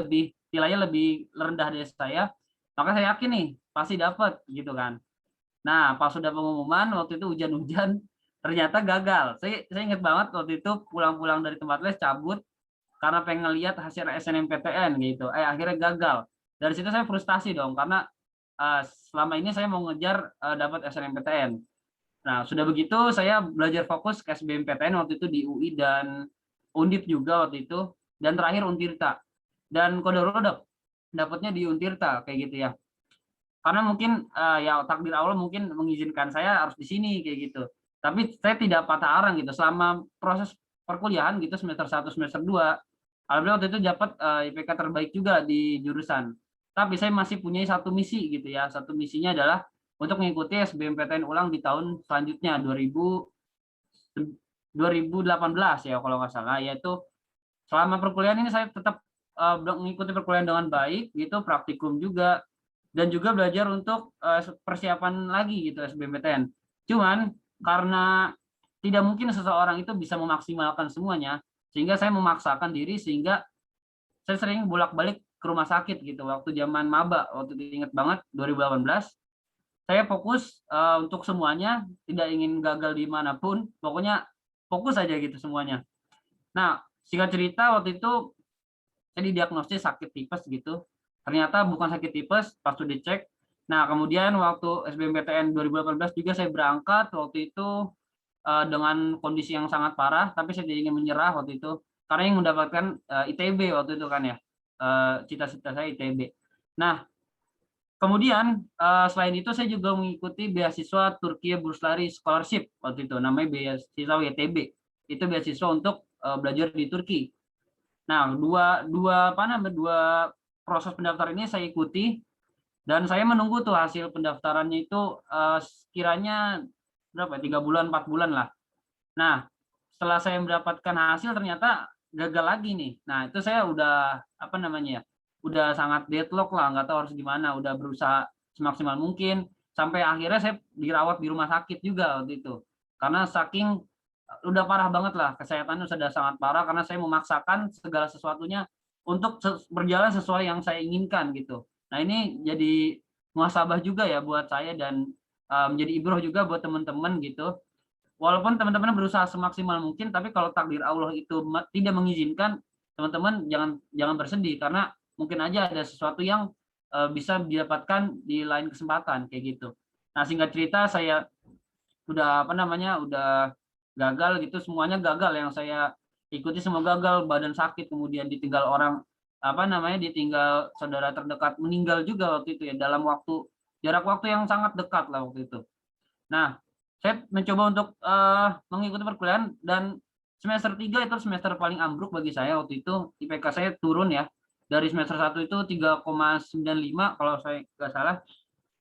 [SPEAKER 10] nilainya lebih rendah dari saya, maka saya yakin nih pasti dapat gitu kan. Nah, pas sudah pengumuman waktu itu hujan-hujan, ternyata gagal. Saya ingat banget waktu itu pulang-pulang dari tempat les cabut karena pengen lihat hasil SNMPTN gitu. Akhirnya gagal. Dari situ saya frustasi dong karena selama ini saya mau ngejar dapat SNMPTN. Nah, sudah begitu saya belajar fokus ke SBMPTN waktu itu di UI dan Undip juga waktu itu, dan terakhir Untirta. Dan kodok dapatnya di Untirta kayak gitu ya. Karena mungkin ya takdir Allah mungkin mengizinkan saya harus di sini kayak gitu. Tapi saya tidak patah arang gitu selama proses perkuliahan gitu semester 1 semester 2. Alhamdulillah waktu itu dapat IPK terbaik juga di jurusan. Tapi saya masih punya satu misi gitu ya. Satu misinya adalah untuk mengikuti SBMPTN ulang di tahun selanjutnya 2018 ya kalau nggak salah, yaitu selama perkuliahan ini saya tetap mengikuti perkuliahan dengan baik gitu, praktikum juga, dan juga belajar untuk persiapan lagi gitu SBMPTN. Cuman karena tidak mungkin seseorang itu bisa memaksimalkan semuanya, sehingga saya memaksakan diri sehingga saya sering bolak-balik ke rumah sakit gitu. Waktu zaman maba, waktu itu ingat banget 2018, saya fokus untuk semuanya, tidak ingin gagal dimanapun, pokoknya fokus aja gitu semuanya. Nah, singkat cerita waktu itu saya didiagnosis sakit tipes gitu. Ternyata bukan sakit tipes pas sudah dicek. Nah, kemudian waktu SBMPTN 2018 juga saya berangkat waktu itu dengan kondisi yang sangat parah, tapi saya tidak ingin menyerah waktu itu karena yang mendapatkan ITB waktu itu kan ya. Cita-cita saya ITB. Nah, kemudian selain itu saya juga mengikuti beasiswa Turki Burslari Scholarship waktu itu, namanya beasiswa YTB. Itu beasiswa untuk belajar di Turki. Nah, dua proses pendaftaran ini saya ikuti dan saya menunggu tuh hasil pendaftarannya itu sekiranya berapa? 3 bulan, 4 bulan lah. Nah, setelah saya mendapatkan hasil ternyata gagal lagi nih. Nah, itu saya udah udah sangat deadlock lah, nggak tahu harus gimana, udah berusaha semaksimal mungkin sampai akhirnya saya dirawat di rumah sakit juga waktu itu. Karena saking udah parah banget lah, kesehatannya sudah sangat parah karena saya memaksakan segala sesuatunya untuk berjalan sesuai yang saya inginkan gitu. Nah, ini jadi muhasabah juga ya buat saya dan menjadi ibroh juga buat teman-teman gitu. Walaupun teman-teman berusaha semaksimal mungkin, tapi kalau takdir Allah itu tidak mengizinkan, teman-teman jangan bersedih karena mungkin aja ada sesuatu yang bisa didapatkan di lain kesempatan kayak gitu. Nah, singkat cerita saya udah udah gagal gitu, semuanya gagal yang saya ikuti, semua gagal, badan sakit, kemudian ditinggal orang ditinggal saudara terdekat meninggal juga waktu itu ya, dalam jarak waktu yang sangat dekat lah waktu itu. Nah, saya mencoba untuk mengikuti perkuliahan dan semester 3 itu semester paling ambruk bagi saya waktu itu. IPK saya turun ya. Dari semester 1 itu 3,95 kalau saya nggak salah.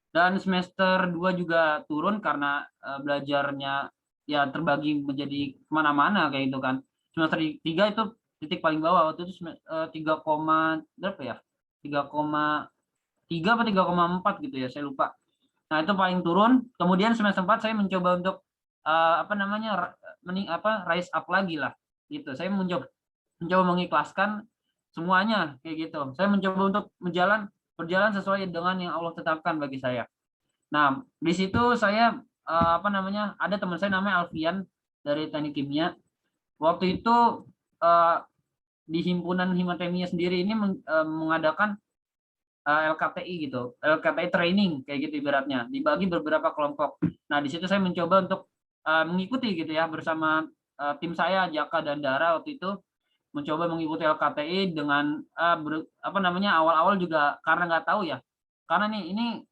[SPEAKER 10] Dan semester 2 juga turun karena belajarnya ya terbagi menjadi kemana-mana kayak gitu kan. Semester 3 itu titik paling bawah waktu itu 3, berapa ya? 3,3 atau 3,4 gitu ya, saya lupa. Nah, itu paling turun. Kemudian semester 4 saya mencoba untuk rise up lagi lah gitu. Saya mencoba mengikhlaskan semuanya kayak gitu. Saya mencoba untuk berjalan sesuai dengan yang Allah tetapkan bagi saya. Nah, di situ saya ada teman saya namanya Alfian dari Teknik Kimia. Waktu itu di himpunan Himatemia sendiri ini mengadakan LKTI gitu, LKTI training kayak gitu ibaratnya, dibagi beberapa kelompok. Nah di situ saya mencoba untuk mengikuti gitu ya bersama tim saya Jaka dan Dara waktu itu mencoba mengikuti LKTI dengan awal-awal juga karena nggak tahu ya, karena ini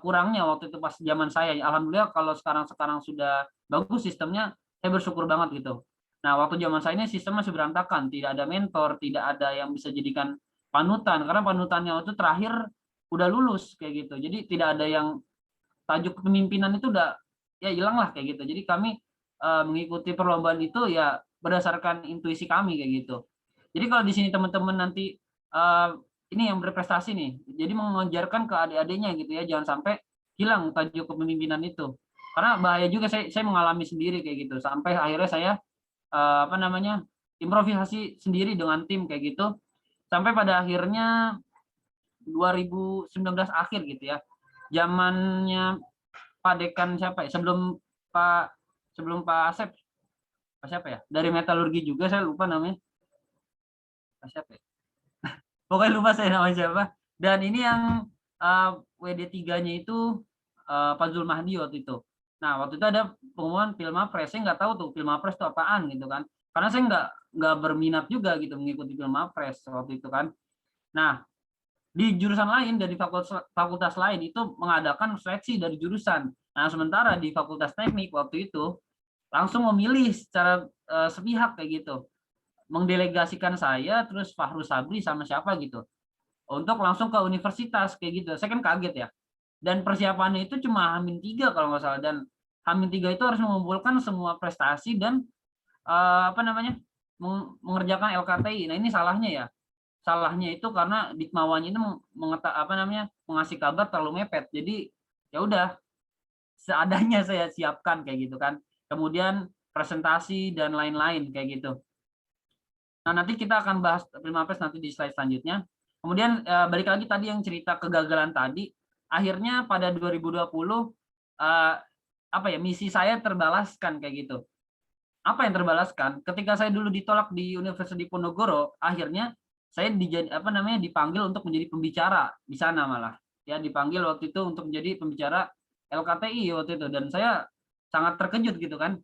[SPEAKER 10] kurangnya waktu itu pas zaman saya. Alhamdulillah kalau sekarang sudah bagus sistemnya, saya bersyukur banget gitu. Nah waktu zaman saya ini sistem masih berantakan, tidak ada mentor, tidak ada yang bisa jadikan panutan, karena panutannya waktu terakhir udah lulus kayak gitu. Jadi tidak ada yang tajuk kepemimpinan itu udah ya hilang lah kayak gitu. Jadi kami mengikuti perlombaan itu ya berdasarkan intuisi kami kayak gitu. Jadi kalau di sini teman-teman nanti ini yang berprestasi nih, jadi mengajarkan ke adik-adiknya gitu ya, jangan sampai hilang tajuk kepemimpinan itu. Karena bahaya juga, saya mengalami sendiri kayak gitu. Sampai akhirnya saya improvisasi sendiri dengan tim kayak gitu. Sampai pada akhirnya 2019 akhir gitu ya. Zamannya Pak Dekan siapa ya? Sebelum Pak Asep, siapa ya? Dari metalurgi juga saya lupa namanya. Siapa ya? Pokoknya lupa saya namanya siapa. Dan ini yang WD3-nya itu Pak Zulmahdi waktu itu. Nah, waktu itu ada pengumuman Filmapres. Saya nggak tahu tuh Filmapres itu apaan gitu kan. Karena saya nggak berminat juga gitu mengikuti Filmapres waktu itu kan. Nah, di jurusan lain dari fakultas lain itu mengadakan seleksi dari jurusan. Nah, sementara di Fakultas Teknik waktu itu langsung memilih secara sepihak kayak gitu. Mengdelegasikan saya, terus Fahru Sabri sama siapa gitu. Untuk langsung ke universitas kayak gitu. Saya kan kaget ya. Dan persiapannya itu cuma H-3 kalau nggak salah. Dan H-3 itu harus mengumpulkan semua prestasi dan mengerjakan LKTI. Nah, ini salahnya ya. Salahnya itu karena Dikmawanya itu mengasih kabar terlalu mepet. Jadi ya udah seadanya saya siapkan kayak gitu kan. Kemudian presentasi dan lain-lain kayak gitu. Nah, nanti kita akan bahas Filmapres nanti di slide selanjutnya. Kemudian balik lagi tadi yang cerita kegagalan tadi, akhirnya pada 2020 misi saya terbalaskan kayak gitu. Apa yang terbalaskan? Ketika saya dulu ditolak di Universitas Diponegoro, akhirnya saya dipanggil untuk menjadi pembicara di sana malah. Ya, dipanggil waktu itu untuk menjadi pembicara LKTI waktu itu, dan saya sangat terkejut gitu kan.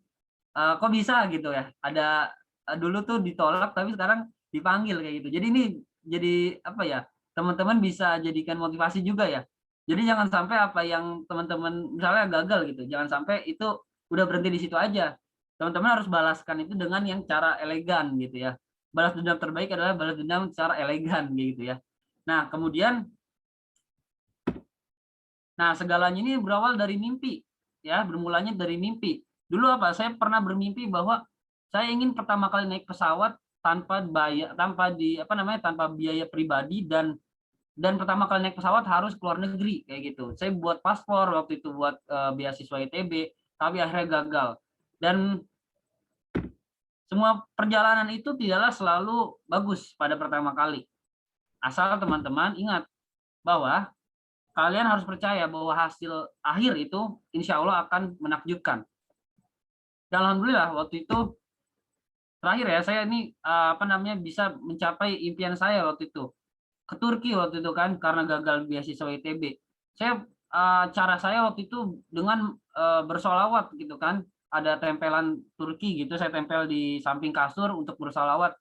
[SPEAKER 10] Kok bisa gitu ya? Ada dulu tuh ditolak tapi sekarang dipanggil kayak gitu. Jadi ini jadi teman-teman bisa jadikan motivasi juga ya. Jadi jangan sampai apa yang teman-teman misalnya gagal gitu, jangan sampai itu udah berhenti di situ aja. Teman-teman harus balaskan itu dengan yang cara elegan gitu ya. Balas dendam terbaik adalah balas dendam secara elegan gitu ya. Nah, kemudian segalanya ini berawal dari mimpi ya, bermulanya dari mimpi. Dulu saya pernah bermimpi bahwa saya ingin pertama kali naik pesawat tanpa biaya pribadi, dan pertama kali naik pesawat harus keluar negeri kayak gitu. Saya buat paspor waktu itu, buat beasiswa ITB, tapi akhirnya gagal. Dan semua perjalanan itu tidaklah selalu bagus pada pertama kali. Asal teman-teman ingat bahwa kalian harus percaya bahwa hasil akhir itu insya Allah akan menakjubkan. Dan alhamdulillah waktu itu terakhir ya, saya ini bisa mencapai impian saya waktu itu. Ke Turki waktu itu kan, karena gagal beasiswa ITB. Cara saya waktu itu dengan bersolawat gitu kan. Ada tempelan Turki gitu, saya tempel di samping kasur untuk bersolawat.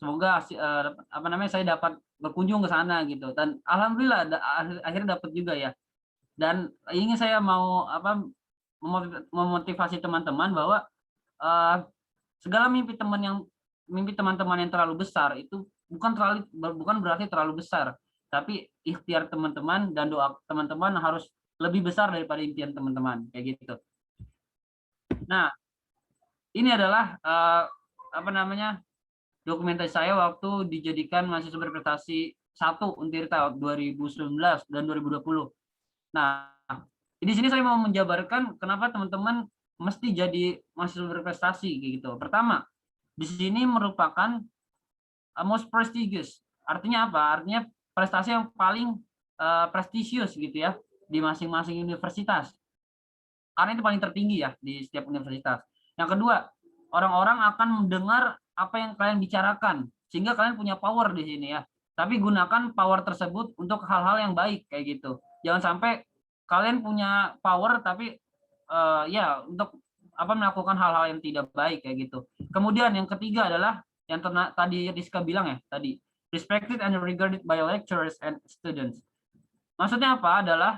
[SPEAKER 10] Semoga saya dapat berkunjung ke sana gitu. Dan alhamdulillah akhirnya dapat juga ya. Dan ini saya mau memotivasi teman-teman bahwa segala mimpi teman-teman yang terlalu besar itu bukan berarti terlalu besar, tapi ikhtiar teman-teman dan doa teman-teman harus lebih besar daripada impian teman-teman kayak gitu. Nah, ini adalah dokumentasi saya waktu dijadikan mahasiswa berprestasi 1 Untirta 2019 dan 2020. Nah, di sini saya mau menjabarkan kenapa teman-teman mesti jadi mahasiswa berprestasi gitu. Pertama, di sini merupakan most prestigious. Artinya apa? Artinya prestasi yang paling prestisius gitu ya di masing-masing universitas. Karena itu paling tertinggi ya di setiap universitas. Yang kedua, orang-orang akan mendengar apa yang kalian bicarakan sehingga kalian punya power di sini ya. tapi gunakan power tersebut untuk hal-hal yang baik kayak gitu. Jangan sampai kalian punya power tapi ya untuk melakukan hal-hal yang tidak baik kayak gitu. Kemudian yang ketiga adalah yang tadi Rizka bilang ya tadi, respected and regarded by lecturers and students. Maksudnya apa? Adalah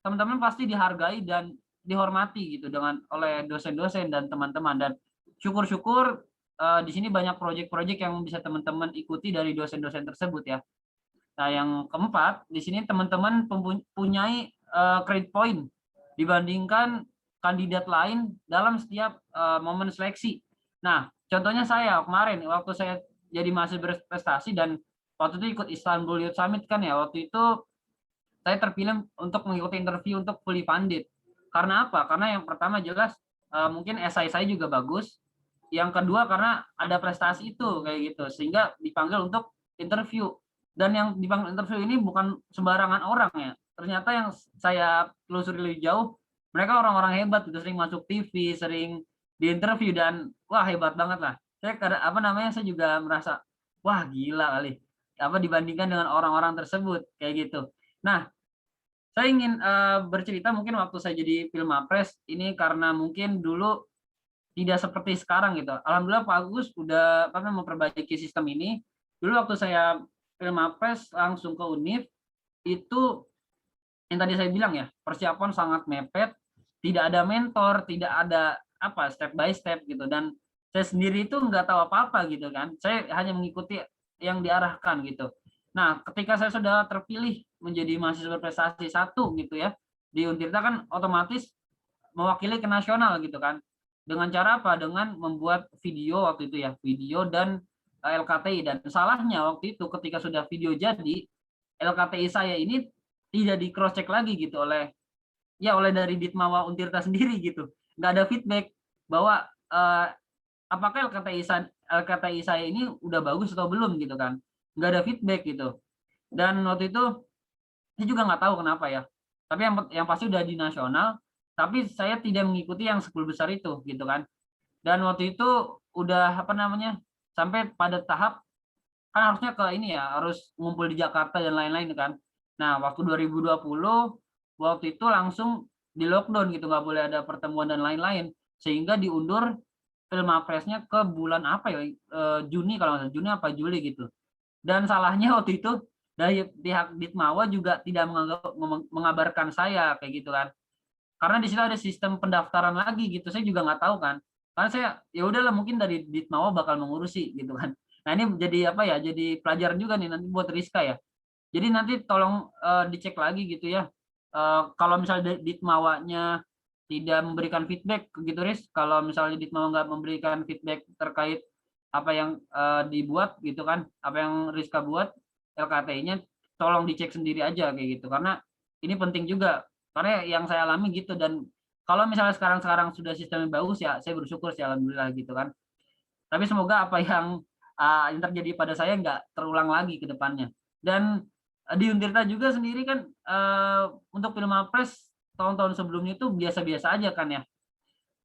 [SPEAKER 10] teman-teman pasti dihargai dan dihormati gitu oleh dosen-dosen dan teman-teman, dan syukur-syukur di sini banyak proyek-proyek yang bisa teman-teman ikuti dari dosen-dosen tersebut ya. Nah, yang keempat, di sini teman-teman mempunyai credit point dibandingkan kandidat lain dalam setiap momen seleksi. Nah, contohnya saya kemarin waktu saya jadi mahasiswa berprestasi dan waktu itu ikut Istanbul Youth Summit kan ya, waktu itu saya terpilih untuk mengikuti interview untuk fully funded. Karena apa? Karena yang pertama jelas mungkin esai saya juga bagus. Yang kedua karena ada prestasi itu kayak gitu, sehingga dipanggil untuk interview. Dan yang dipanggil interview ini bukan sembarangan orang ya. Ternyata yang saya telusuri lebih jauh, mereka orang-orang hebat gitu, sering masuk TV, sering diinterview, dan wah hebat banget lah. Saya saya juga merasa wah gila kali dibandingkan dengan orang-orang tersebut kayak gitu. Nah, saya ingin bercerita mungkin waktu saya jadi Filmapres ini karena mungkin dulu tidak seperti sekarang gitu. Alhamdulillah Pak Agus udah memperbaiki sistem ini. Dulu waktu saya Filmapres langsung ke Univ itu yang tadi saya bilang ya, persiapan sangat mepet, tidak ada mentor, tidak ada step by step gitu, dan saya sendiri itu nggak tahu apa-apa gitu kan. Saya hanya mengikuti yang diarahkan gitu. Nah, ketika saya sudah terpilih menjadi mahasiswa berprestasi 1 gitu ya, di Untirta kan otomatis mewakili ke nasional gitu kan. Dengan cara apa? Dengan membuat video waktu itu ya, video dan LKTI. Dan salahnya waktu itu ketika sudah video jadi, LKTI saya ini tidak di cross check lagi gitu oleh dari Ditmawa Untirta sendiri gitu. Nggak ada feedback bahwa apakah LKTI saya ini udah bagus atau belum gitu kan. Nggak ada feedback gitu. Dan waktu itu saya juga nggak tahu kenapa ya. Tapi yang pasti udah di nasional, tapi saya tidak mengikuti yang 10 besar itu gitu kan. Dan waktu itu udah sampai pada tahap kan harusnya ke ini ya, harus ngumpul di Jakarta dan lain-lain kan. Nah, waktu 2020 waktu itu langsung di lockdown gitu, nggak boleh ada pertemuan dan lain-lain, sehingga diundur Filmapresnya ke bulan Juni kalau nggak salah, Juni apa Juli gitu. Dan salahnya waktu itu dari pihak Ditmawa juga tidak mengabarkan saya kayak gitu kan. Karena di situ ada sistem pendaftaran lagi gitu, saya juga nggak tahu kan. Karena saya ya udahlah mungkin dari Ditmawa bakal mengurusi gitu kan. Nah, ini jadi jadi pelajaran juga nih nanti buat Rizka ya. Jadi nanti tolong dicek lagi gitu ya. Kalau misalnya Ditmawanya tidak memberikan feedback gitu Riz, kalau misalnya Ditmawa nggak memberikan feedback terkait apa yang dibuat gitu kan, apa yang Rizka buat LKTI-nya, tolong dicek sendiri aja kayak gitu, karena ini penting juga, karena yang saya alami gitu. Dan kalau misalnya sekarang sudah sistemnya bagus ya saya bersyukur sih alhamdulillah gitu kan. Tapi semoga apa yang terjadi pada saya nggak terulang lagi ke depannya. Dan di Untirta juga sendiri kan untuk Filmapres tahun-tahun sebelumnya itu biasa-biasa aja kan ya.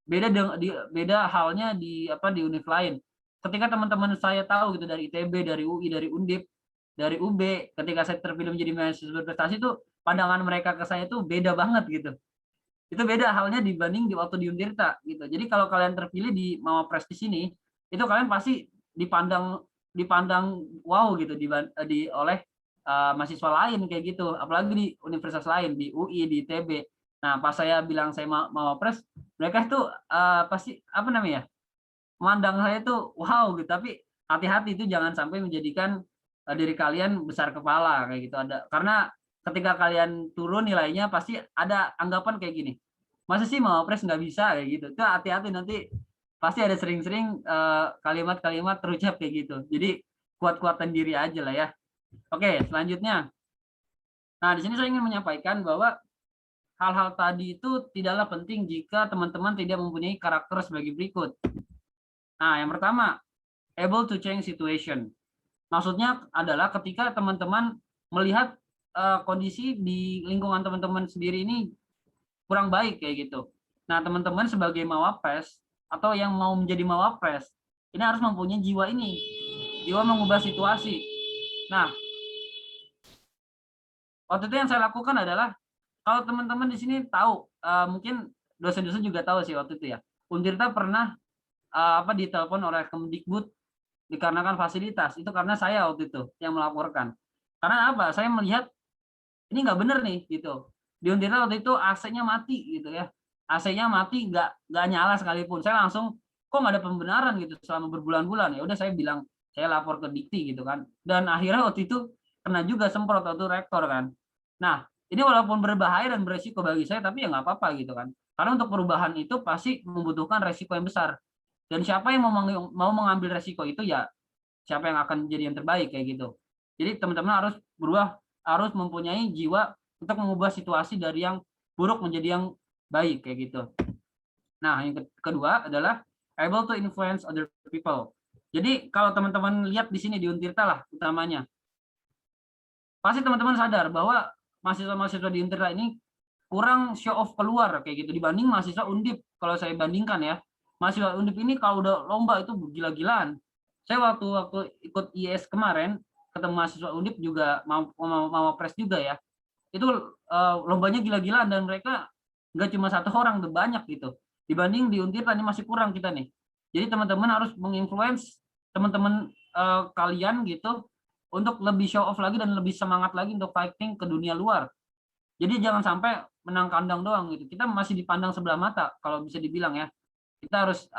[SPEAKER 10] Beda halnya di univ lain. Ketika teman-teman saya tahu gitu dari ITB, dari UI, dari Undip, dari UB, ketika saya terpilih menjadi mahasiswa berprestasi itu pandangan mereka ke saya tuh beda banget gitu. Itu beda halnya dibanding di waktu di Untirta gitu. Jadi kalau kalian terpilih di Mawapres di sini, itu kalian pasti dipandang wow gitu oleh mahasiswa lain kayak gitu, apalagi di universitas lain, di UI, di ITB. Nah, pas saya bilang saya Mawapres, mereka itu pasti memandang saya tuh wow gitu. Tapi hati-hati itu jangan sampai menjadikan diri kalian besar kepala kayak gitu. Karena ketika kalian turun nilainya pasti ada anggapan kayak gini, masa sih Mawapres nggak bisa kayak gitu. Itu hati-hati, nanti pasti ada sering-sering kalimat-kalimat terucap kayak gitu. Jadi kuat-kuatan diri aja lah ya. Oke, selanjutnya. Nah, di sini saya ingin menyampaikan bahwa hal-hal tadi itu tidaklah penting jika teman-teman tidak mempunyai karakter sebagai berikut. Nah, yang pertama, able to change situation. Maksudnya adalah ketika teman-teman melihat kondisi di lingkungan teman-teman sendiri ini kurang baik kayak gitu. Nah, teman-teman sebagai Mawapres atau yang mau menjadi Mawapres, ini harus mempunyai jiwa ini, jiwa mengubah situasi. Nah, waktu itu yang saya lakukan adalah, kalau teman-teman di sini tahu, mungkin dosen-dosen juga tahu sih waktu itu ya, Untirta pernah ditelepon oleh Kemdikbud dikarenakan fasilitas. Itu karena saya waktu itu yang melaporkan. Karena apa? Saya melihat ini nggak bener nih gitu. Di Untirta waktu itu AC-nya mati gitu ya. AC-nya mati, nggak nyala sekalipun. Saya langsung, kok nggak ada pembenaran gitu selama berbulan-bulan. Ya udah saya bilang, saya lapor ke Dikti gitu kan. Dan akhirnya waktu itu kena juga semprot waktu rektor kan. Nah, ini walaupun berbahaya dan beresiko bagi saya, tapi ya nggak apa-apa gitu kan. Karena untuk perubahan itu pasti membutuhkan resiko yang besar. Dan siapa yang mau mengambil resiko itu, ya siapa yang akan jadi yang terbaik kayak gitu. Jadi teman-teman harus harus mempunyai jiwa untuk mengubah situasi dari yang buruk menjadi yang baik kayak gitu. Nah, yang kedua adalah able to influence other people. Jadi kalau teman-teman lihat di sini di Untirta lah utamanya, pasti teman-teman sadar bahwa mahasiswa-mahasiswa di Untirta ini kurang show off keluar kayak gitu dibanding mahasiswa Undip. Kalau saya bandingkan ya, mahasiswa Undip ini kalau udah lomba itu gila-gilaan. Saya waktu ikut IS kemarin ketemu mahasiswa Undip juga mau pres juga ya. Itu lombanya gila-gilaan dan mereka nggak cuma satu orang, tuh banyak gitu. Dibanding di Untirta ini masih kurang kita nih. Jadi teman-teman harus menginfluence teman-teman kalian gitu untuk lebih show off lagi dan lebih semangat lagi untuk fighting ke dunia luar. Jadi jangan sampai menang kandang doang gitu. Kita masih dipandang sebelah mata kalau bisa dibilang ya. Kita harus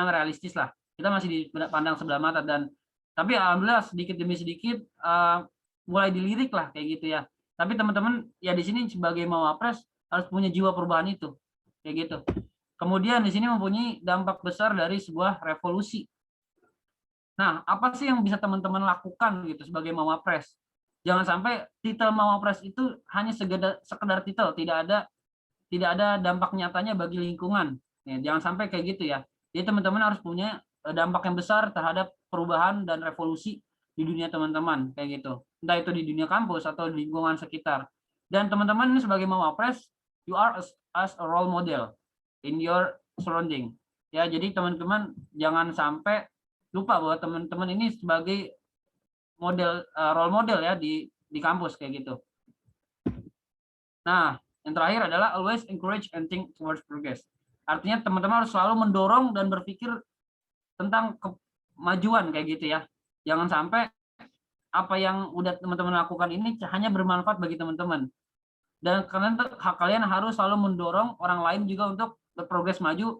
[SPEAKER 10] realistis lah. Kita masih dipandang sebelah mata tapi alhamdulillah sedikit demi sedikit mulai dilirik lah kayak gitu ya. Tapi teman-teman ya di sini sebagai mawapres harus punya jiwa perubahan itu kayak gitu. Kemudian di sini mempunyai dampak besar dari sebuah revolusi. Nah, apa sih yang bisa teman-teman lakukan gitu sebagai mawapres? Jangan sampai titel mawapres itu hanya sekedar titel, tidak ada dampak nyatanya bagi lingkungan. Ya, jangan sampai kayak gitu ya. Jadi teman-teman harus punya dampak yang besar terhadap perubahan dan revolusi di dunia teman-teman kayak gitu. Entah itu di dunia kampus atau di lingkungan sekitar. Dan teman-teman ini sebagai mawapres, you are as a role model in your surrounding. Ya, jadi teman-teman jangan sampai lupa bahwa teman-teman ini sebagai role model ya di kampus kayak gitu. Nah, yang terakhir adalah always encourage and think towards progress. Artinya teman-teman harus selalu mendorong dan berpikir tentang kemajuan kayak gitu ya. Jangan sampai apa yang udah teman-teman lakukan ini hanya bermanfaat bagi teman-teman. Dan kalian harus selalu mendorong orang lain juga untuk berprogres maju,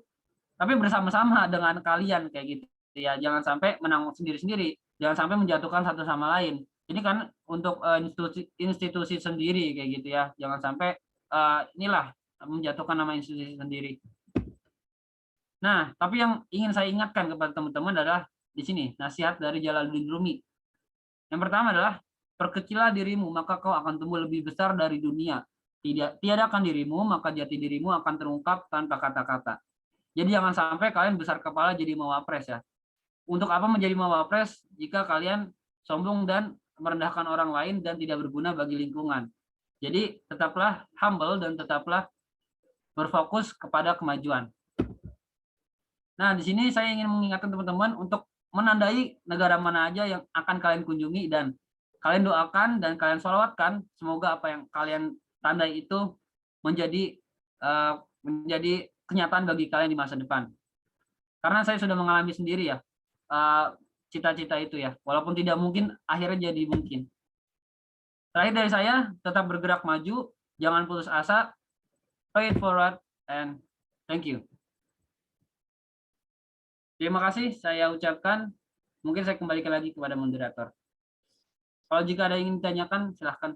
[SPEAKER 10] tapi bersama-sama dengan kalian kayak gitu ya. Jangan sampai menang sendiri-sendiri. Jangan sampai menjatuhkan satu sama lain. Ini kan untuk institusi sendiri kayak gitu ya. Jangan sampai inilah menjatuhkan nama institusi sendiri. Nah, tapi yang ingin saya ingatkan kepada teman-teman adalah di sini nasihat dari Jalaluddin Rumi. Yang pertama adalah perkecillah dirimu maka kau akan tumbuh lebih besar dari dunia. Tiadakan dirimu maka jati dirimu akan terungkap tanpa kata-kata. Jadi jangan sampai kalian besar kepala jadi mawapres ya. Untuk apa menjadi mawapres jika kalian sombong dan merendahkan orang lain dan tidak berguna bagi lingkungan. Jadi tetaplah humble dan tetaplah berfokus kepada kemajuan. Nah, di sini saya ingin mengingatkan teman-teman untuk menandai negara mana aja yang akan kalian kunjungi dan kalian doakan dan kalian sholawatkan semoga apa yang kalian tandai itu menjadi kenyataan bagi kalian di masa depan. Karena saya sudah mengalami sendiri ya cita-cita itu ya, walaupun tidak mungkin akhirnya jadi mungkin. Terakhir dari saya, tetap bergerak maju, jangan putus asa, pay it forward, and thank you. Terima kasih saya ucapkan. Mungkin saya kembalikan lagi kepada moderator. Kalau jika ada yang ingin ditanyakan, silahkan.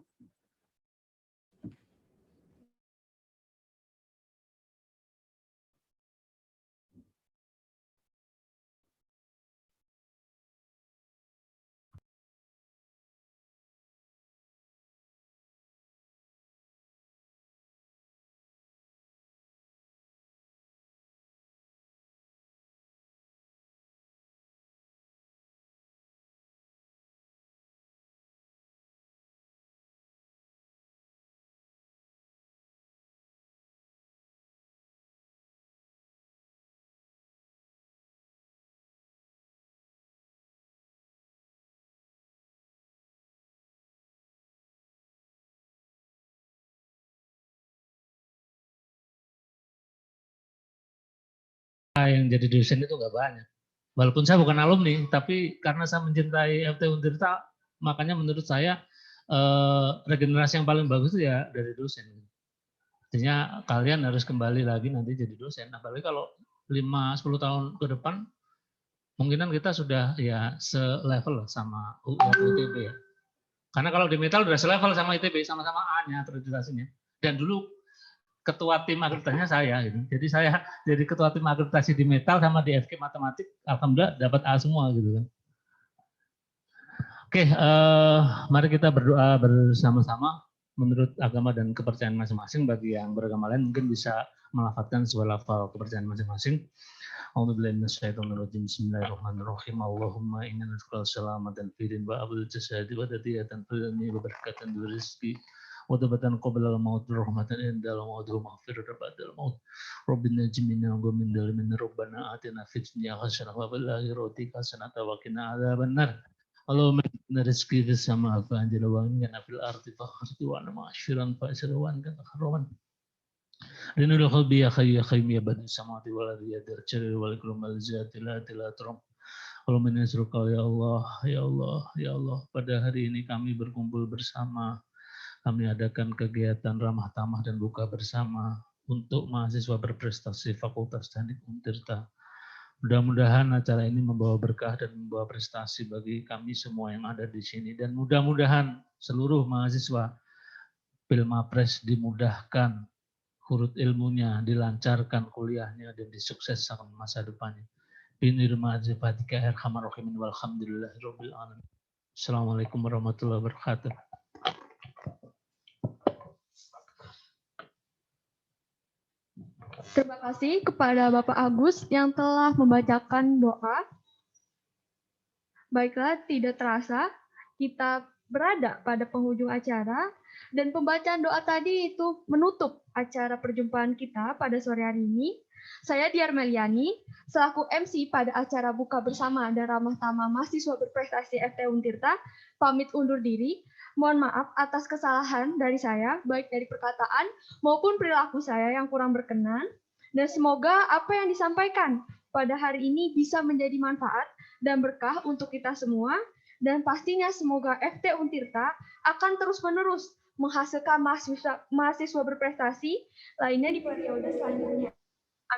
[SPEAKER 4] yang jadi dosen itu nggak banyak. Walaupun saya bukan alumni, tapi karena saya mencintai FT Untirta, makanya menurut saya regenerasi yang paling bagus itu ya dari dosen. Artinya kalian harus kembali lagi nanti jadi dosen. Apalagi kalau 5-10 tahun ke depan, mungkinan kita sudah ya selevel sama UI atau ITB ya. Karena kalau di metal sudah selevel sama ITB, sama-sama A-nya akreditasinya. Dan dulu ketua tim akreditasinya saya, gitu. Jadi saya jadi ketua tim akreditasi di metal sama di FK matematik, alhamdulillah dapat A semua gitu kan. Oke, mari kita berdoa bersama-sama menurut agama dan kepercayaan masing-masing. Bagi yang beragama lain mungkin bisa melafadzkan sebuah lafal kepercayaan masing-masing. A'udzubillahi minasyaitonirrajim. Bismillahirrahmanirrahim. Allahumma inna nas'aluka salamatan fid din wa abdul jasadi wa tadiyatan fil ilmi wa barakatan fil rizqi wa tawbatan qabla al-maut rahmatan indal maut wa maghfiratan ba'dal maut. Rabbina najjina min dhalimin rabbana atina fid dunya hasanah wa fil akhirati hasanah wa qina adzabannar. Allahumma inna rizqi fis sama fa anjala wa inna fil ardi fakhrti wa ana ma'asyiran fa asrawan kan kharawan. Rinul qalbi ya khayy ya khaym ya badi samawati wal ardi ya darjal wal ikram zati la tilatrum. Allahumma inna nas'aluka ya Allah ya Allah ya Allah, pada hari ini kami berkumpul bersama, kami adakan kegiatan ramah tamah dan buka bersama untuk mahasiswa berprestasi Fakultas Teknik Untirta. Mudah-mudahan acara ini membawa berkah dan membawa prestasi bagi kami semua yang ada di sini. Dan mudah-mudahan seluruh mahasiswa Pilmapres dimudahkan urut ilmunya, dilancarkan kuliahnya, dan disukseskan masa depannya. Binirmazifatika arhamar rahimin walhamdulillahirabbil alamin. Assalamualaikum warahmatullahi wabarakatuh.
[SPEAKER 1] Terima kasih kepada Bapak Agus yang telah membacakan doa. Baiklah, tidak terasa kita berada pada penghujung acara dan pembacaan doa tadi itu menutup acara perjumpaan kita pada sore hari ini. Saya Diar Meliani, selaku MC pada acara buka bersama dan ramah tamah mahasiswa berprestasi FT Untirta, pamit undur diri. Mohon maaf atas kesalahan dari saya, baik dari perkataan maupun perilaku saya yang kurang berkenan. Dan semoga apa yang disampaikan pada hari ini bisa menjadi manfaat dan berkah untuk kita semua. Dan pastinya semoga FT Untirta akan terus-menerus menghasilkan mahasiswa berprestasi lainnya di periode selanjutnya.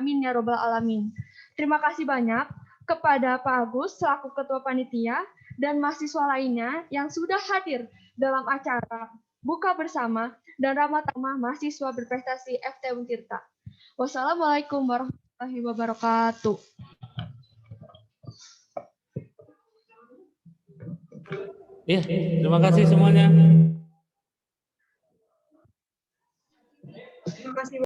[SPEAKER 1] Amin ya robbal alamin. Terima kasih banyak kepada Pak Agus selaku Ketua Panitia dan mahasiswa lainnya yang sudah hadir dalam acara buka bersama dan ramah tamah mahasiswa berprestasi FT Untirta. Wassalamualaikum warahmatullahi wabarakatuh.
[SPEAKER 4] Iya, terima kasih semuanya.